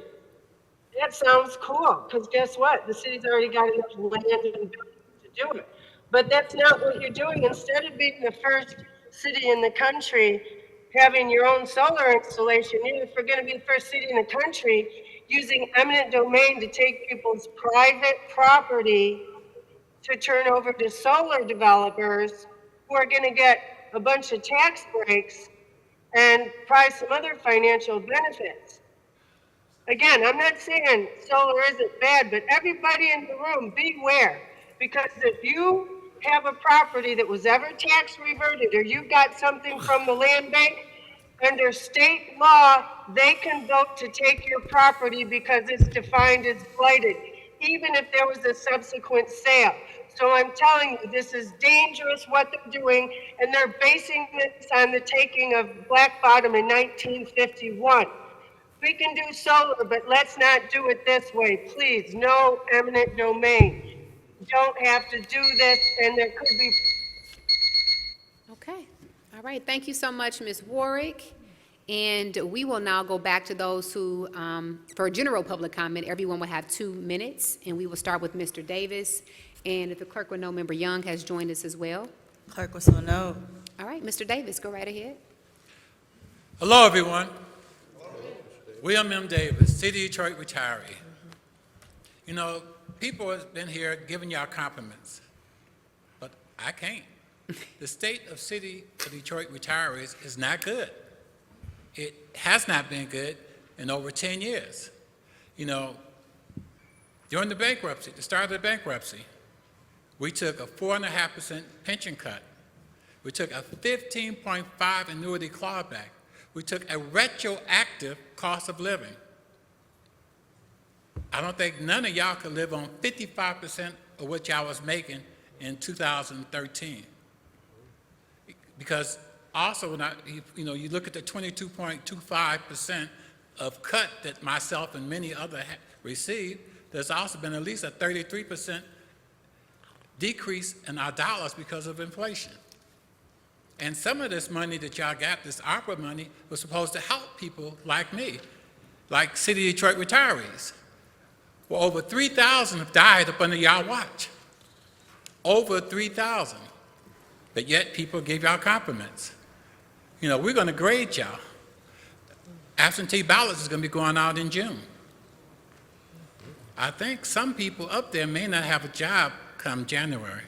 That sounds cool, because guess what? The city's already got enough land and buildings to do it. But that's not what you're doing. Instead of being the first city in the country having your own solar installation, if we're going to be the first city in the country using eminent domain to take people's private property to turn over to solar developers who are going to get a bunch of tax breaks and probably some other financial benefits. Again, I'm not saying solar isn't bad, but everybody in the room, beware. Because if you have a property that was ever tax reverted, or you got something from the land bank, under state law, they can vote to take your property because it's defined as blighted. even if there was a subsequent sale. So I'm telling you, this is dangerous what they're doing, and they're basing this on the taking of Black Bottom in 1951. We can do solar, but let's not do it this way, please. No eminent domain. You don't have to do this, and there could be. Okay, all right, thank you so much, Ms. Warwick. And we will now go back to those who, for general public comment, everyone will have 2 minutes, and we will start with Mr. Davis. And if the clerk will know, Member Young has joined us as well. Clerk will so know. All right, Mr. Davis, go right ahead. Hello, everyone. William M. Davis, City of Detroit retiree. You know, people have been here giving y'all compliments, but I can't. The state of City of Detroit retirees is not good. It has not been good in over 10 years. You know, during the bankruptcy, the start of the bankruptcy, we took a 4.5% pension cut. We took a 15.5 annuity clawback. We took a retroactive cost of living. I don't think none of y'all could live on 55% of what y'all was making in 2013. Because also, when you look at the 22.25% of cut that myself and many others received, there's also been at least a 33% decrease in our dollars because of inflation. And some of this money that y'all got, this ARPA money, was supposed to help people like me, like City of Detroit retirees. Well, over 3,000 have died up under y'all watch. Over 3,000. But yet people give y'all compliments. You know, we're going to grade y'all. Absentee ballots is going to be going out in June. I think some people up there may not have a job come January.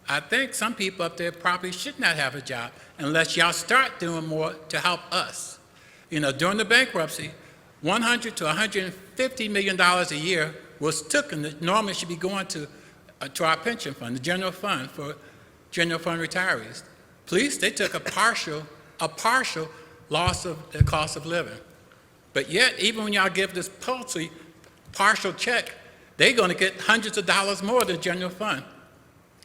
I think some people up there probably should not have a job unless y'all start doing more to help us. You know, during the bankruptcy, $100 to $150 million a year was taken that normally should be going to our pension fund, the general fund for general fund retirees. Police, they took a partial loss of the cost of living. But yet, even when y'all give this paltry partial check, they're going to get hundreds of dollars more than general fund.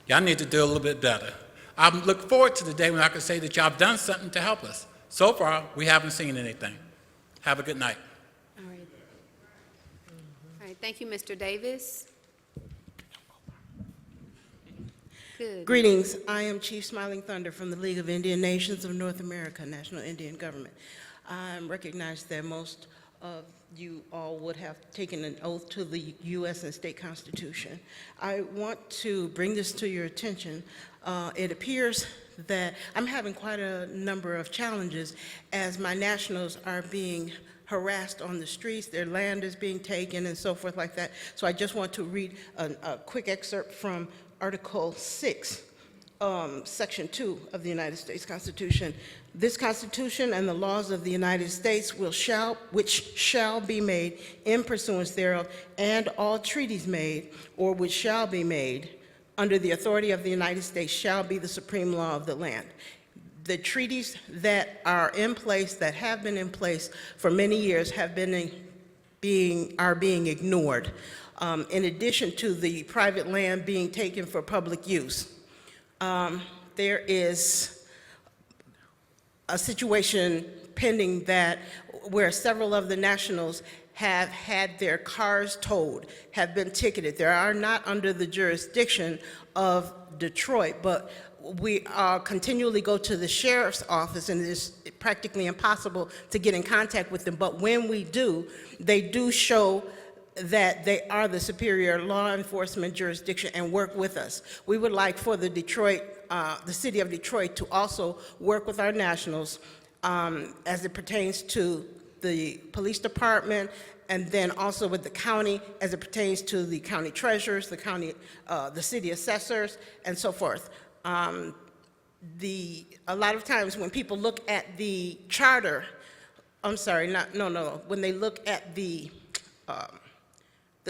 Y'all need to do a little bit better. I look forward to the day when I can say that y'all have done something to help us. So far, we haven't seen anything. Have a good night. All right. All right, thank you, Mr. Davis. Good. Greetings. I am Chief Smiling Thunder from the League of Indian Nations of North America, National Indian Government. I recognize that most of you all would have taken an oath to the U.S. and state constitution. I want to bring this to your attention. It appears that I'm having quite a number of challenges as my nationals are being harassed on the streets, their land is being taken and so forth like that. So I just want to read a quick excerpt from Article 6, Section 2 of the United States Constitution. This Constitution and the laws of the United States which shall be made in pursuance thereof, and all treaties made or which shall be made under the authority of the United States shall be the supreme law of the land. The treaties that are in place, that have been in place for many years, are being ignored. In addition to the private land being taken for public use. There is a situation pending where several of the nationals have had their cars towed, have been ticketed. They are not under the jurisdiction of Detroit, but we continually go to the sheriff's office, and it's practically impossible to get in contact with them. But when we do, they do show that they are the superior law enforcement jurisdiction and work with us. We would like for the city of Detroit to also work with our nationals as it pertains to the police department, and then also with the county as it pertains to the county treasurers, the city assessors, and so forth. A lot of times when people look at the charter, when they look at the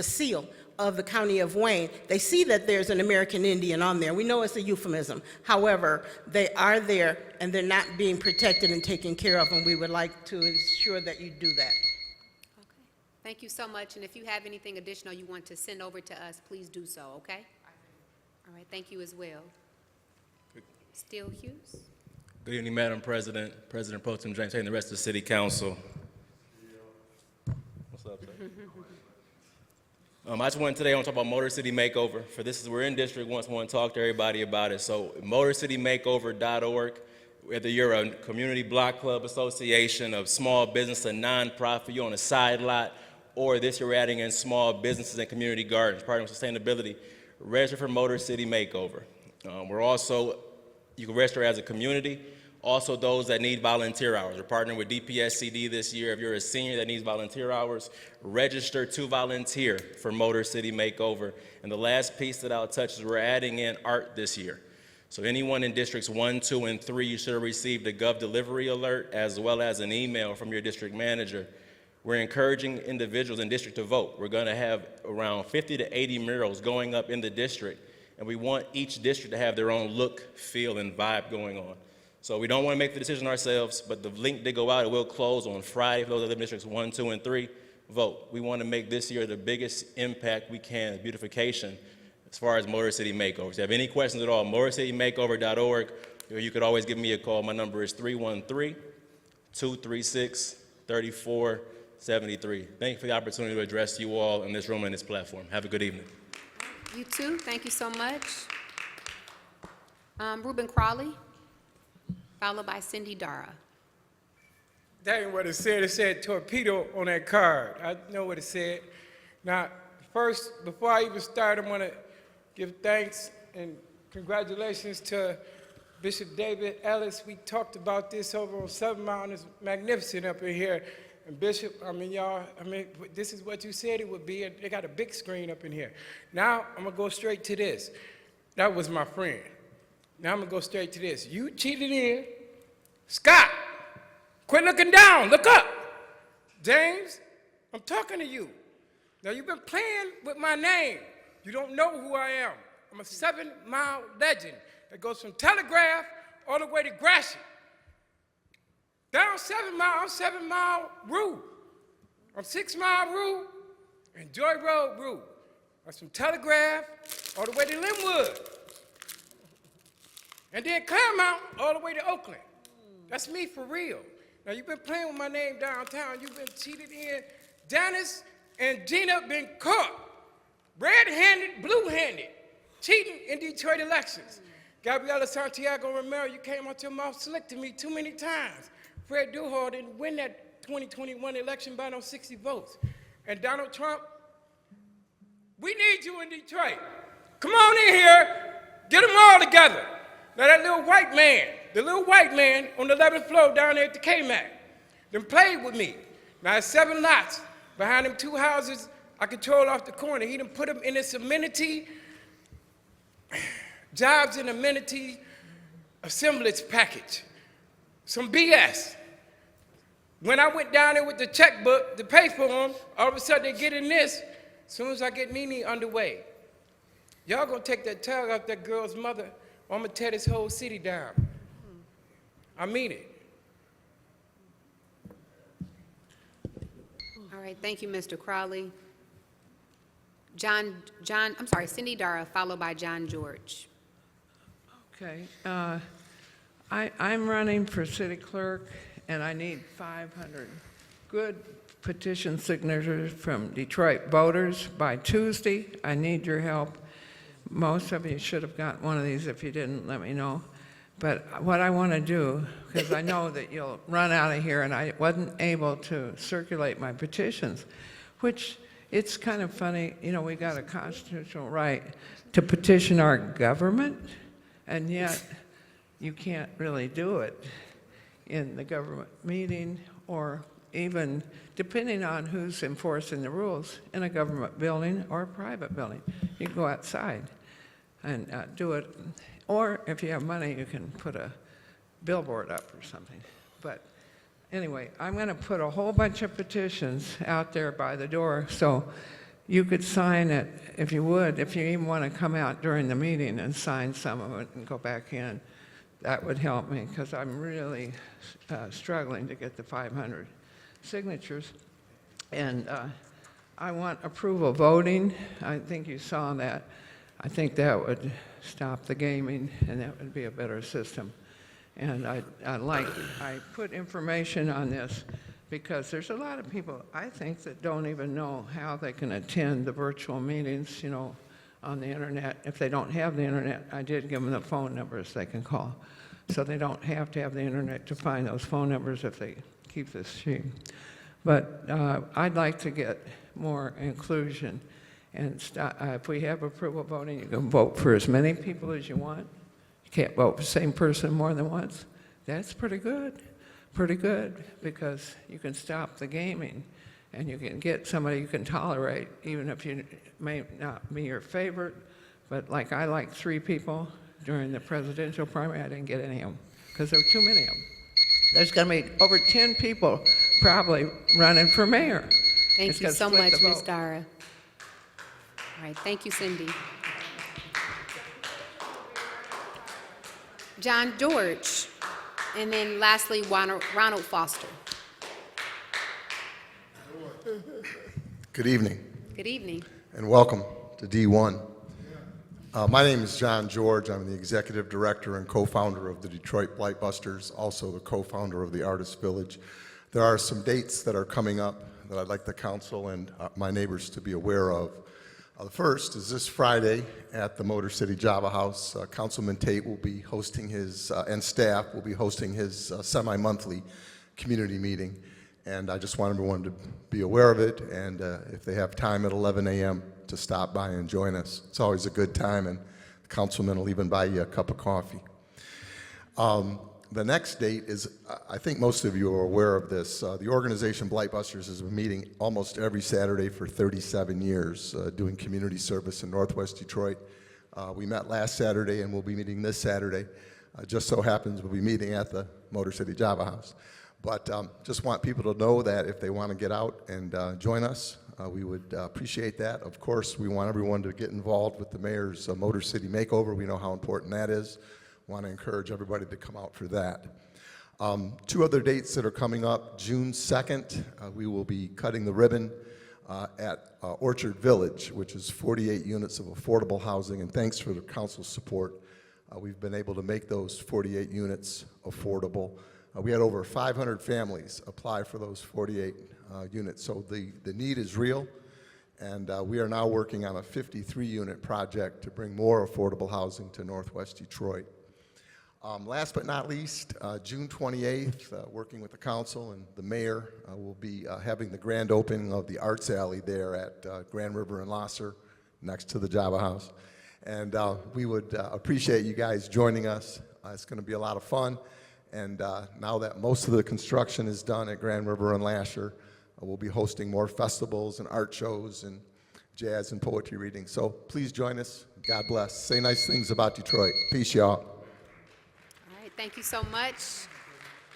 seal of the County of Wayne, they see that there's an American Indian on there. We know it's a euphemism. However, they are there and they're not being protected and taken care of, and we would like to ensure that you do that. Thank you so much, and if you have anything additional you want to send over to us, please do so, okay? All right, thank you as well. Steele Hughes? Good evening, Madam President, President Pro Tem James Hay, and the rest of the City Council. What's up, sir? I just wanted today, I want to talk about Motor City Makeover. We're in District 1, so I want to talk to everybody about it. So, motorcitymakeover.org, whether you're a community block club association, a small business, a nonprofit, you're on a side lot, or this you're adding in small businesses and community gardens, part of sustainability, register for Motor City Makeover. You can register as a community. Also, those that need volunteer hours. We're partnering with DPSCD this year. If you're a senior that needs volunteer hours, register to volunteer for Motor City Makeover. And the last piece that I'll touch is we're adding in art this year. So anyone in Districts 1, 2, and 3, you should have received a Gov Delivery alert as well as an email from your district manager. We're encouraging individuals in district to vote. We're going to have around 50 to 80 murals going up in the district, and we want each district to have their own look, feel, and vibe going on. So we don't want to make the decision ourselves, but the link did go out. It will close on Friday for those that live in Districts 1, 2, and 3. Vote. We want to make this year the biggest impact we can, beautification, as far as Motor City Makeovers. If you have any questions at all, motorcitymakeover.org, or you could always give me a call. My number is 313-236-3473. Thank you for the opportunity to address you all in this room and this platform. Have a good evening. You too. Thank you so much. Reuben Crawley, followed by Cindy Dara. That ain't what it said. It said torpedo on that card. I know what it said. Now, first, before I even start, I want to give thanks and congratulations to Bishop David Ellis. We talked about this over on 7 Mile, and it's magnificent up in here. And Bishop, this is what you said it would be. They got a big screen up in here. Now, I'm going to go straight to this. That was my friend. Now I'm going to go straight to this. You cheated in. Scott, quit looking down. Look up. James, I'm talking to you. Now, you've been playing with my name. You don't know who I am. I'm a 7 Mile legend that goes from Telegraph all the way to Gratiot. Down 7 Mile, I'm 7 Mile Rue. I'm 6 Mile Rue and Joy Road Rue. That's from Telegraph all the way to Linwood. And then Claremont all the way to Oakland. That's me for real. Now, you've been playing with my name downtown. You've been cheated in. Janice and Gina been caught red-handed, blue-handed, cheating in Detroit elections. Gabriela Santiago Romero, you came out your mouth slick to me too many times. Fred Duhall didn't win that 2021 election by no 60 votes. And Donald Trump, we need you in Detroit. Come on in here, get them all together. Now that little white man, the little white man on the 11th floor down there at the KMAC, them played with me. Now it's 7 lots behind them 2 houses I control off the corner. He done put them in this amenity, jobs and amenity assemblage package. Some BS. When I went down there with the checkbook to pay for them, all of a sudden they get in this. As soon as I get Nene underway, y'all gonna take that tag off that girl's mother, or I'm gonna tear this whole city down. I mean it. All right, thank you, Mr. Crowley. Cindy Dara, followed by John George. Okay. I'm running for city clerk, and I need 500 good petition signatures from Detroit voters by Tuesday. I need your help. Most of you should have gotten one of these. If you didn't, let me know. But what I want to do, because I know that you'll run out of here, and I wasn't able to circulate my petitions, which it's kind of funny, you know, we got a constitutional right to petition our government, and yet you can't really do it in the government meeting, or even, depending on who's enforcing the rules, in a government building or a private building. You can go outside and do it, or if you have money, you can put a billboard up or something. But anyway, I'm going to put a whole bunch of petitions out there by the door, so you could sign it if you would, if you even want to come out during the meeting and sign some of it and go back in. That would help me, because I'm really struggling to get the 500 signatures. And I want approval voting. I think you saw that. I think that would stop the gaming, and that would be a better system. And I put information on this because there's a lot of people, I think, that don't even know how they can attend the virtual meetings, on the internet. If they don't have the internet, I did give them the phone numbers they can call. So they don't have to have the internet to find those phone numbers if they keep this sheet. But I'd like to get more inclusion. And if we have approval voting, you can vote for as many people as you want. You can't vote for the same person more than once. That's pretty good, because you can stop the gaming, and you can get somebody you can tolerate, even if you may not be your favorite. But like I like 3 people during the presidential primary, I didn't get any of them, because there were too many of them. There's going to be over 10 people probably running for mayor. Thank It's you gonna so split much, the Ms. vote. Dara. All right, thank you, Cindy. John George, and then lastly, Ronald Foster. Good evening Good evening. and welcome to D1. My name is John George. I'm the executive director and co-founder of the Detroit Blightbusters, also the co-founder of the Artist Village. There are some dates that are coming up that I'd like the council and my neighbors to be aware of. The first is this Friday at the Motor City Java House. Councilman Tate will be hosting his, and staff will be hosting his semi-monthly community meeting. And I just want everyone to be aware of it, and if they have time at 11 a.m. to stop by and join us. It's always a good time, and the councilman will even buy you a cup of coffee. The next date is, I think most of you are aware of this, the organization Blightbusters has been meeting almost every Saturday for 37 years, doing community service in Northwest Detroit. We met last Saturday, and we'll be meeting this Saturday. Just so happens we'll be meeting at the Motor City Java House. But just want people to know that if they want to get out and join us, we would appreciate that. Of course, we want everyone to get involved with the mayor's Motor City Makeover. We know how important that is. Want to encourage everybody to come out for that. 2 other dates that are coming up. June 2nd, we will be cutting the ribbon at Orchard Village, which is 48 units of affordable housing. And thanks for the council's support, we've been able to make those 48 units affordable. We had over 500 families apply for those 48 units, so the need is real, and we are now working on a 53-unit project to bring more affordable housing to Northwest Detroit. Last but not least, June 28th, working with the council and the mayor, we'll be having the grand opening of the Arts Alley there at Grand River and Lasser, next to the Java House. And we would appreciate you guys joining us. It's going to be a lot of fun. And now that most of the construction is done at Grand River and Lasher, we'll be hosting more festivals and art shows and jazz and poetry readings. So please join us. God bless. Say nice things about Detroit. Peace, y'all. All right, thank you so much.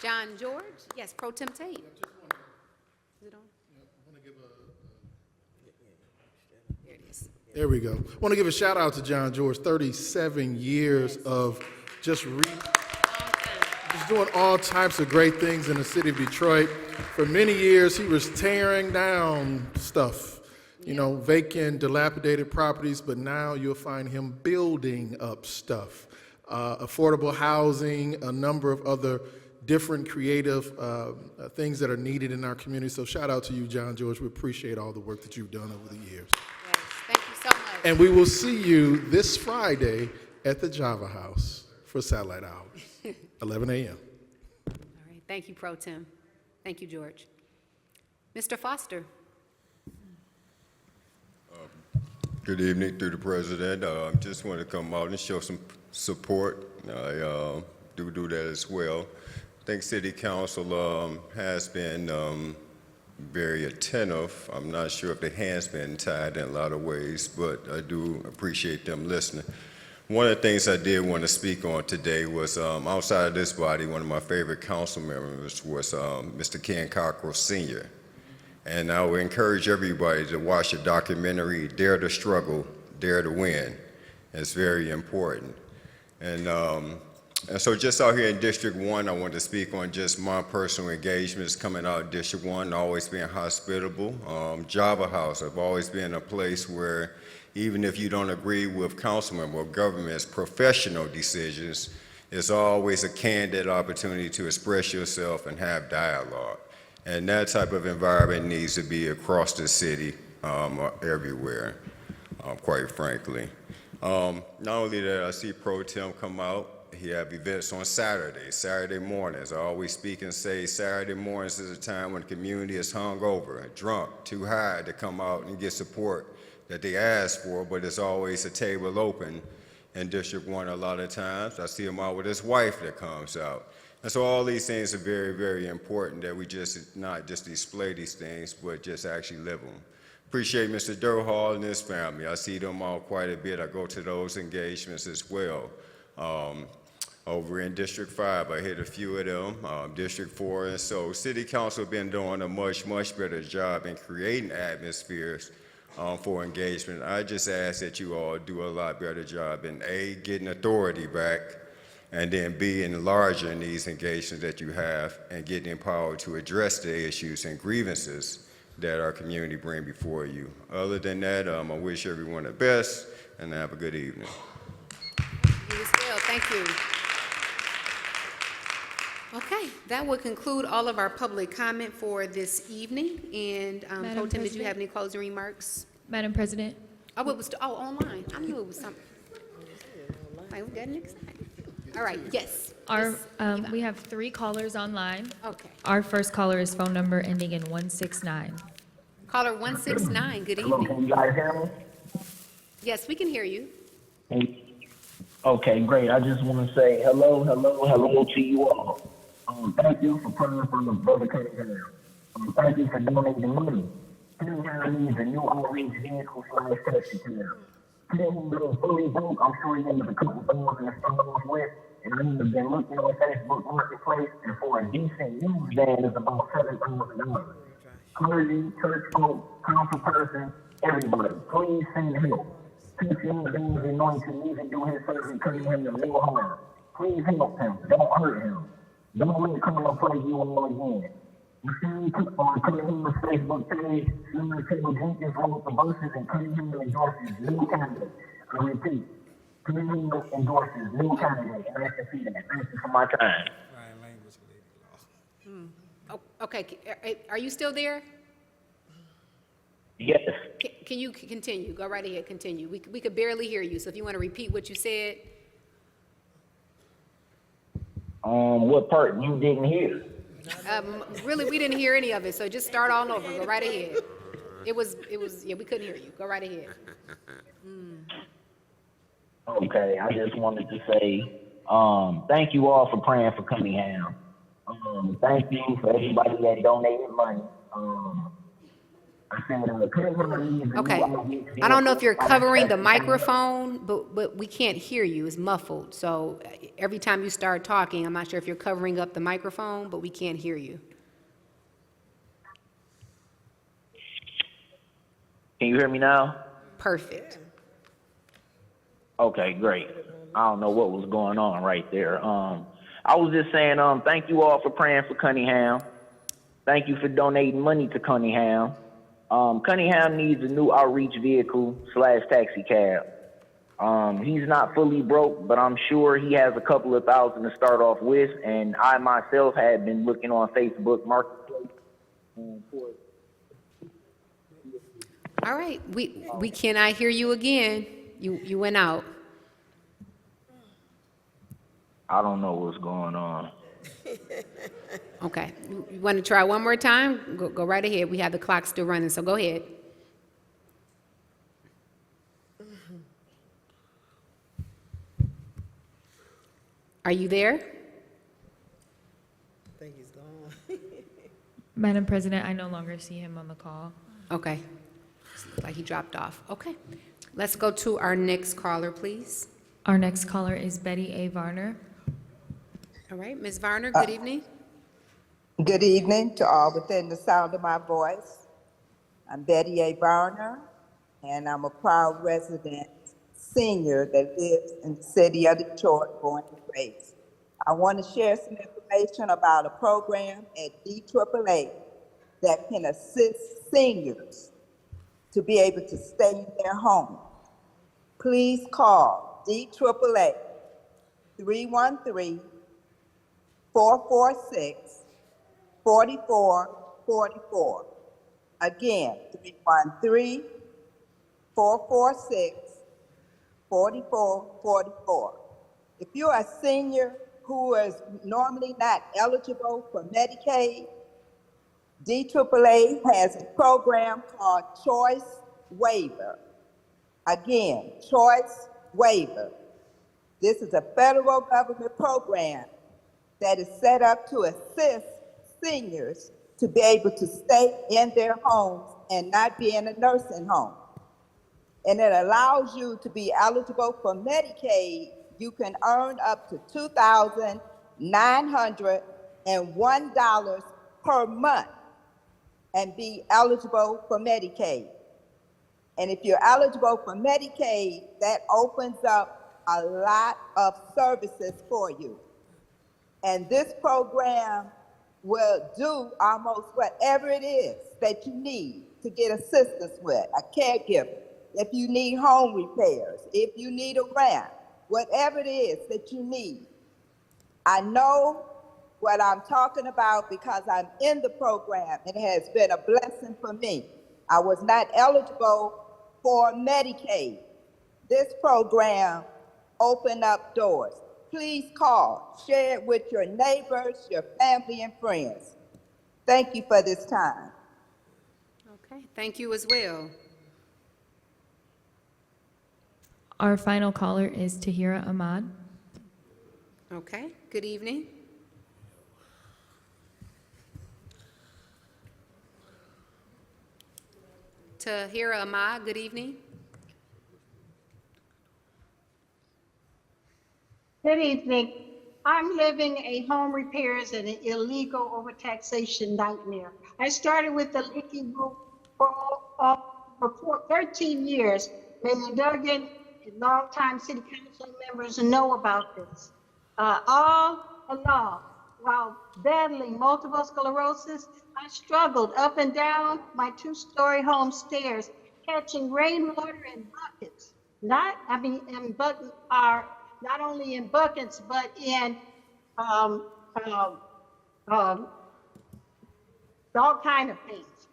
John George? Yes, Pro Tem Tate. Is it on? There it is. There we go. I want to give a shout out to John George, 37 years of just doing all types of great things in the city of Detroit. For many years, he was tearing down stuff, vacant, dilapidated properties, but now you'll find him building up stuff. Affordable housing, a number of other different creative things that are needed in our community. So shout out to you, John George. We appreciate all the work that you've done over the years. Yes, thank you so much. And we will see you this Friday at the Java House for Satellite Hours, 11 a.m. All right, thank you, Pro Tem. Thank you, George. Mr. Foster. Good evening, through the president. Just want to come out and show some support. I do that as well. I think City Council has been very attentive. I'm not sure if the hand's been tied in a lot of ways, but I do appreciate them listening. One of the things I did want to speak on today was outside of this body, one of my favorite council members was Mr. Ken Cockrell Sr. And I would encourage everybody to watch the documentary, Dare to Struggle, Dare to Win. It's very important. And And so just out here in District 1, I want to speak on just my personal engagements coming out of District 1, always being hospitable. Java House, I've always been a place where even if you don't agree with councilmen or government's professional decisions, it's always a candid opportunity to express yourself and have dialogue. And that type of environment needs to be across the city, everywhere, quite frankly. Not only that, I see Pro Tem come out. He have events on Saturday mornings. I always speak and say Saturday mornings is a time when the community is hungover, drunk, too high to come out and get support that they ask for, but it's always a table open in District 1 a lot of times. I see him out with his wife that comes out. And so all these things are very, very important that we just not just display these things, but just actually live them. Appreciate Mr. Durhall and his family. I see them all quite a bit. I go to those engagements as well. Over in District 5, I hit a few of them, District 4, and so City Council have been doing a much, much better job in creating atmospheres for engagement. I just ask that you all do a lot better job in A, getting authority back, and then B, enlarging these engagements that you have and getting empowered to address the issues and grievances that our community bring before you. Other than that, I wish everyone the best and have a good evening. You as well. Thank you. Okay, that will conclude all of our public comment for this evening. And Pro Tem, did you have any closing remarks? Madam President? Oh, it was, online. I knew it was something. Like, we got excited. All right, yes. We have 3 callers online. Okay. Our first caller is phone number ending in 169. Caller 169, good Hello, evening. can you guys hear me? Yes, we can hear you. Okay, great. I just want to say hello to you all. Thank you for praying for the brother Cunningham. Thank you for donating money. Cunningham needs a new outreach vehicle / taxi cab. Cunningham being fully booked, I'm sure he ended up a couple thousand to start off with, and I have been looking on Facebook Marketplace, and for a decent used van is about $7,000. Clergy, church folk, council person, everybody, please send help. Cunningham is anointed, needs to do his surgery, Cunningham to no harm. Please help him, don't hurt him. Don't let me come and play you all again. Cunningham's Facebook page, Senator Taylor Jenkins wrote the verses, and Cunningham endorses new candidates. I repeat, Cunningham endorses new candidates, and I can see that. Thank you for my time. Oh, okay, are you still there? Yes. Can you continue? Go right ahead, continue. We could barely hear you, so if you want to repeat what you said. What part you didn't hear? Really, we didn't hear any of it, so just start all over. Go right ahead. It was, yeah, we couldn't hear you. Go right ahead. Okay, I just wanted to say thank you all for praying for Cunningham. Thank you for everybody that donated money. Okay, I don't know if you're covering the microphone, but we can't hear you. It's muffled. So every time you start talking, I'm not sure if you're covering up the microphone, but we can't hear you. Can you hear me now? Perfect. Okay, great. I don't know what was going on right there. I was just saying, thank you all for praying for Cunningham. Thank you for donating money to Cunningham. Cunningham needs a new outreach vehicle / taxi cab. He's not fully broke, but I'm sure he has a couple of thousand to start off with. And I myself had been looking on Facebook Marketplace. All right, we cannot hear you again. You went out. I don't know what's going on. Okay, you want to try one more time? Go right ahead. We have the clock still running, so go ahead. Are you there? I think he's gone. Madam President, I no longer see him on the call. Okay, looks like he dropped off. Okay, let's go to our next caller, please. Our next caller is Betty A. Varner. All right, Ms. Varner, good evening. Good evening to all within the sound of my voice. I'm Betty A. Varner, and I'm a proud resident senior that lives in the city of Detroit, born and raised. I want to share some information about a program at DAAA that can assist seniors to be able to stay in their home. Please call DAAA 313-446-4444. Again, 313-446-4444. If you're a senior who is normally not eligible for Medicaid, DAAA has a program called Choice Waiver. Again, Choice Waiver. This is a federal government program that is set up to assist seniors to be able to stay in their homes and not be in a nursing home. And it allows you to be eligible for Medicaid. You can earn up to $2,901 per month and be eligible for Medicaid. And if you're eligible for Medicaid, that opens up a lot of services for you. And this program will do almost whatever it is that you need to get assistance with, a caregiver, if you need home repairs, if you need a ramp, whatever it is that you need. I know what I'm talking about because I'm in the program. It has been a blessing for me. I was not eligible for Medicaid. This program opened up doors. Please call, share it with your neighbors, your family, and friends. Thank you for this time. Okay, thank you as well. Our final caller is Tahira Ahmad. Okay, good evening. Tahira Ahmad, good evening. Good evening. I'm living a home repairs and an illegal overtaxation nightmare. I started with the leaky roof for 13 years. Mayor Duggan and longtime city council members know about this. All along, while battling multiple sclerosis, I struggled up and down my two-story home stairs, catching rainwater in buckets. Not only in buckets, but in all kind of things.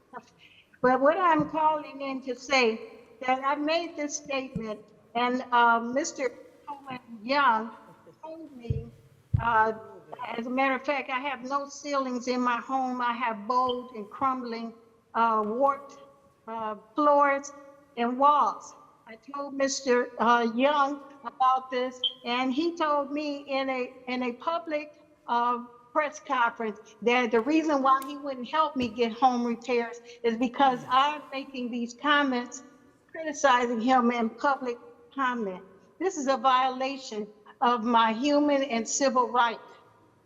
But what I'm calling in to say that I made this statement, and Mr. Coleman Young told me, as a matter of fact, I have no ceilings in my home. I have bowed and crumbling, warped floors and walls. I told Mr. Young about this, and he told me in a public press conference that the reason why he wouldn't help me get home repairs is because I'm making these comments criticizing him in public comment. This is a violation of my human and civil rights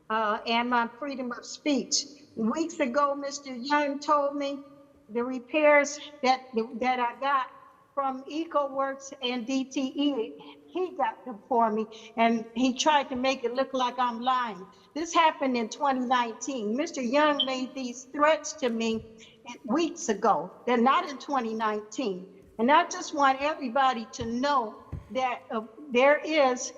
and my freedom of speech. Weeks ago, Mr. Young told me the repairs that I got from EcoWorks and DTE, he got them for me, and he tried to make it look like I'm lying. This happened in 2019. Mr. Young made these threats to me weeks ago. They're not in 2019. And I just want everybody to know that there is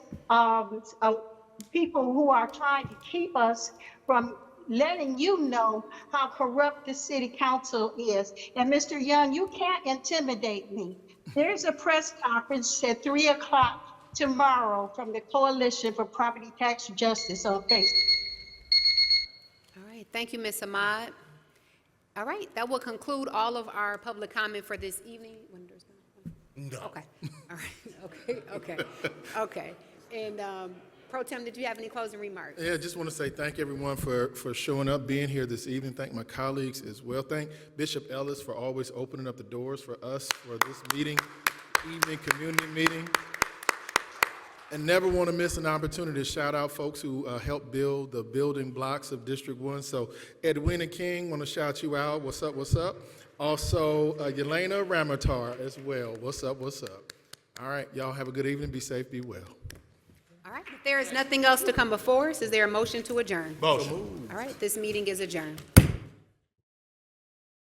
people who are trying to keep us from letting you know how corrupt the city council is. And Mr. Young, you can't intimidate me. There's a press conference at 3 o'clock tomorrow from the Coalition for Property Tax Justice on Facebook. All right, thank you, Ms. Ahmad. All right, that will conclude all of our public comment for this evening. No. Okay, all right, okay. And Pro Tem, did you have any closing remarks? Yeah, I just want to say thank everyone for showing up, being here this evening. Thank my colleagues as well. Thank Bishop Ellis for always opening up the doors for us for this meeting, evening community meeting. And never want to miss an opportunity to shout out folks who helped build the building blocks of District 1. So Edwina King, want to shout you out. What's up, what's up? Also, Yelena Ramatar as well. What's up, what's up? All right, y'all have a good evening. Be safe, be well. All right, if there is nothing else to come before us, is there a motion to adjourn? Motion. All right, this meeting is adjourned.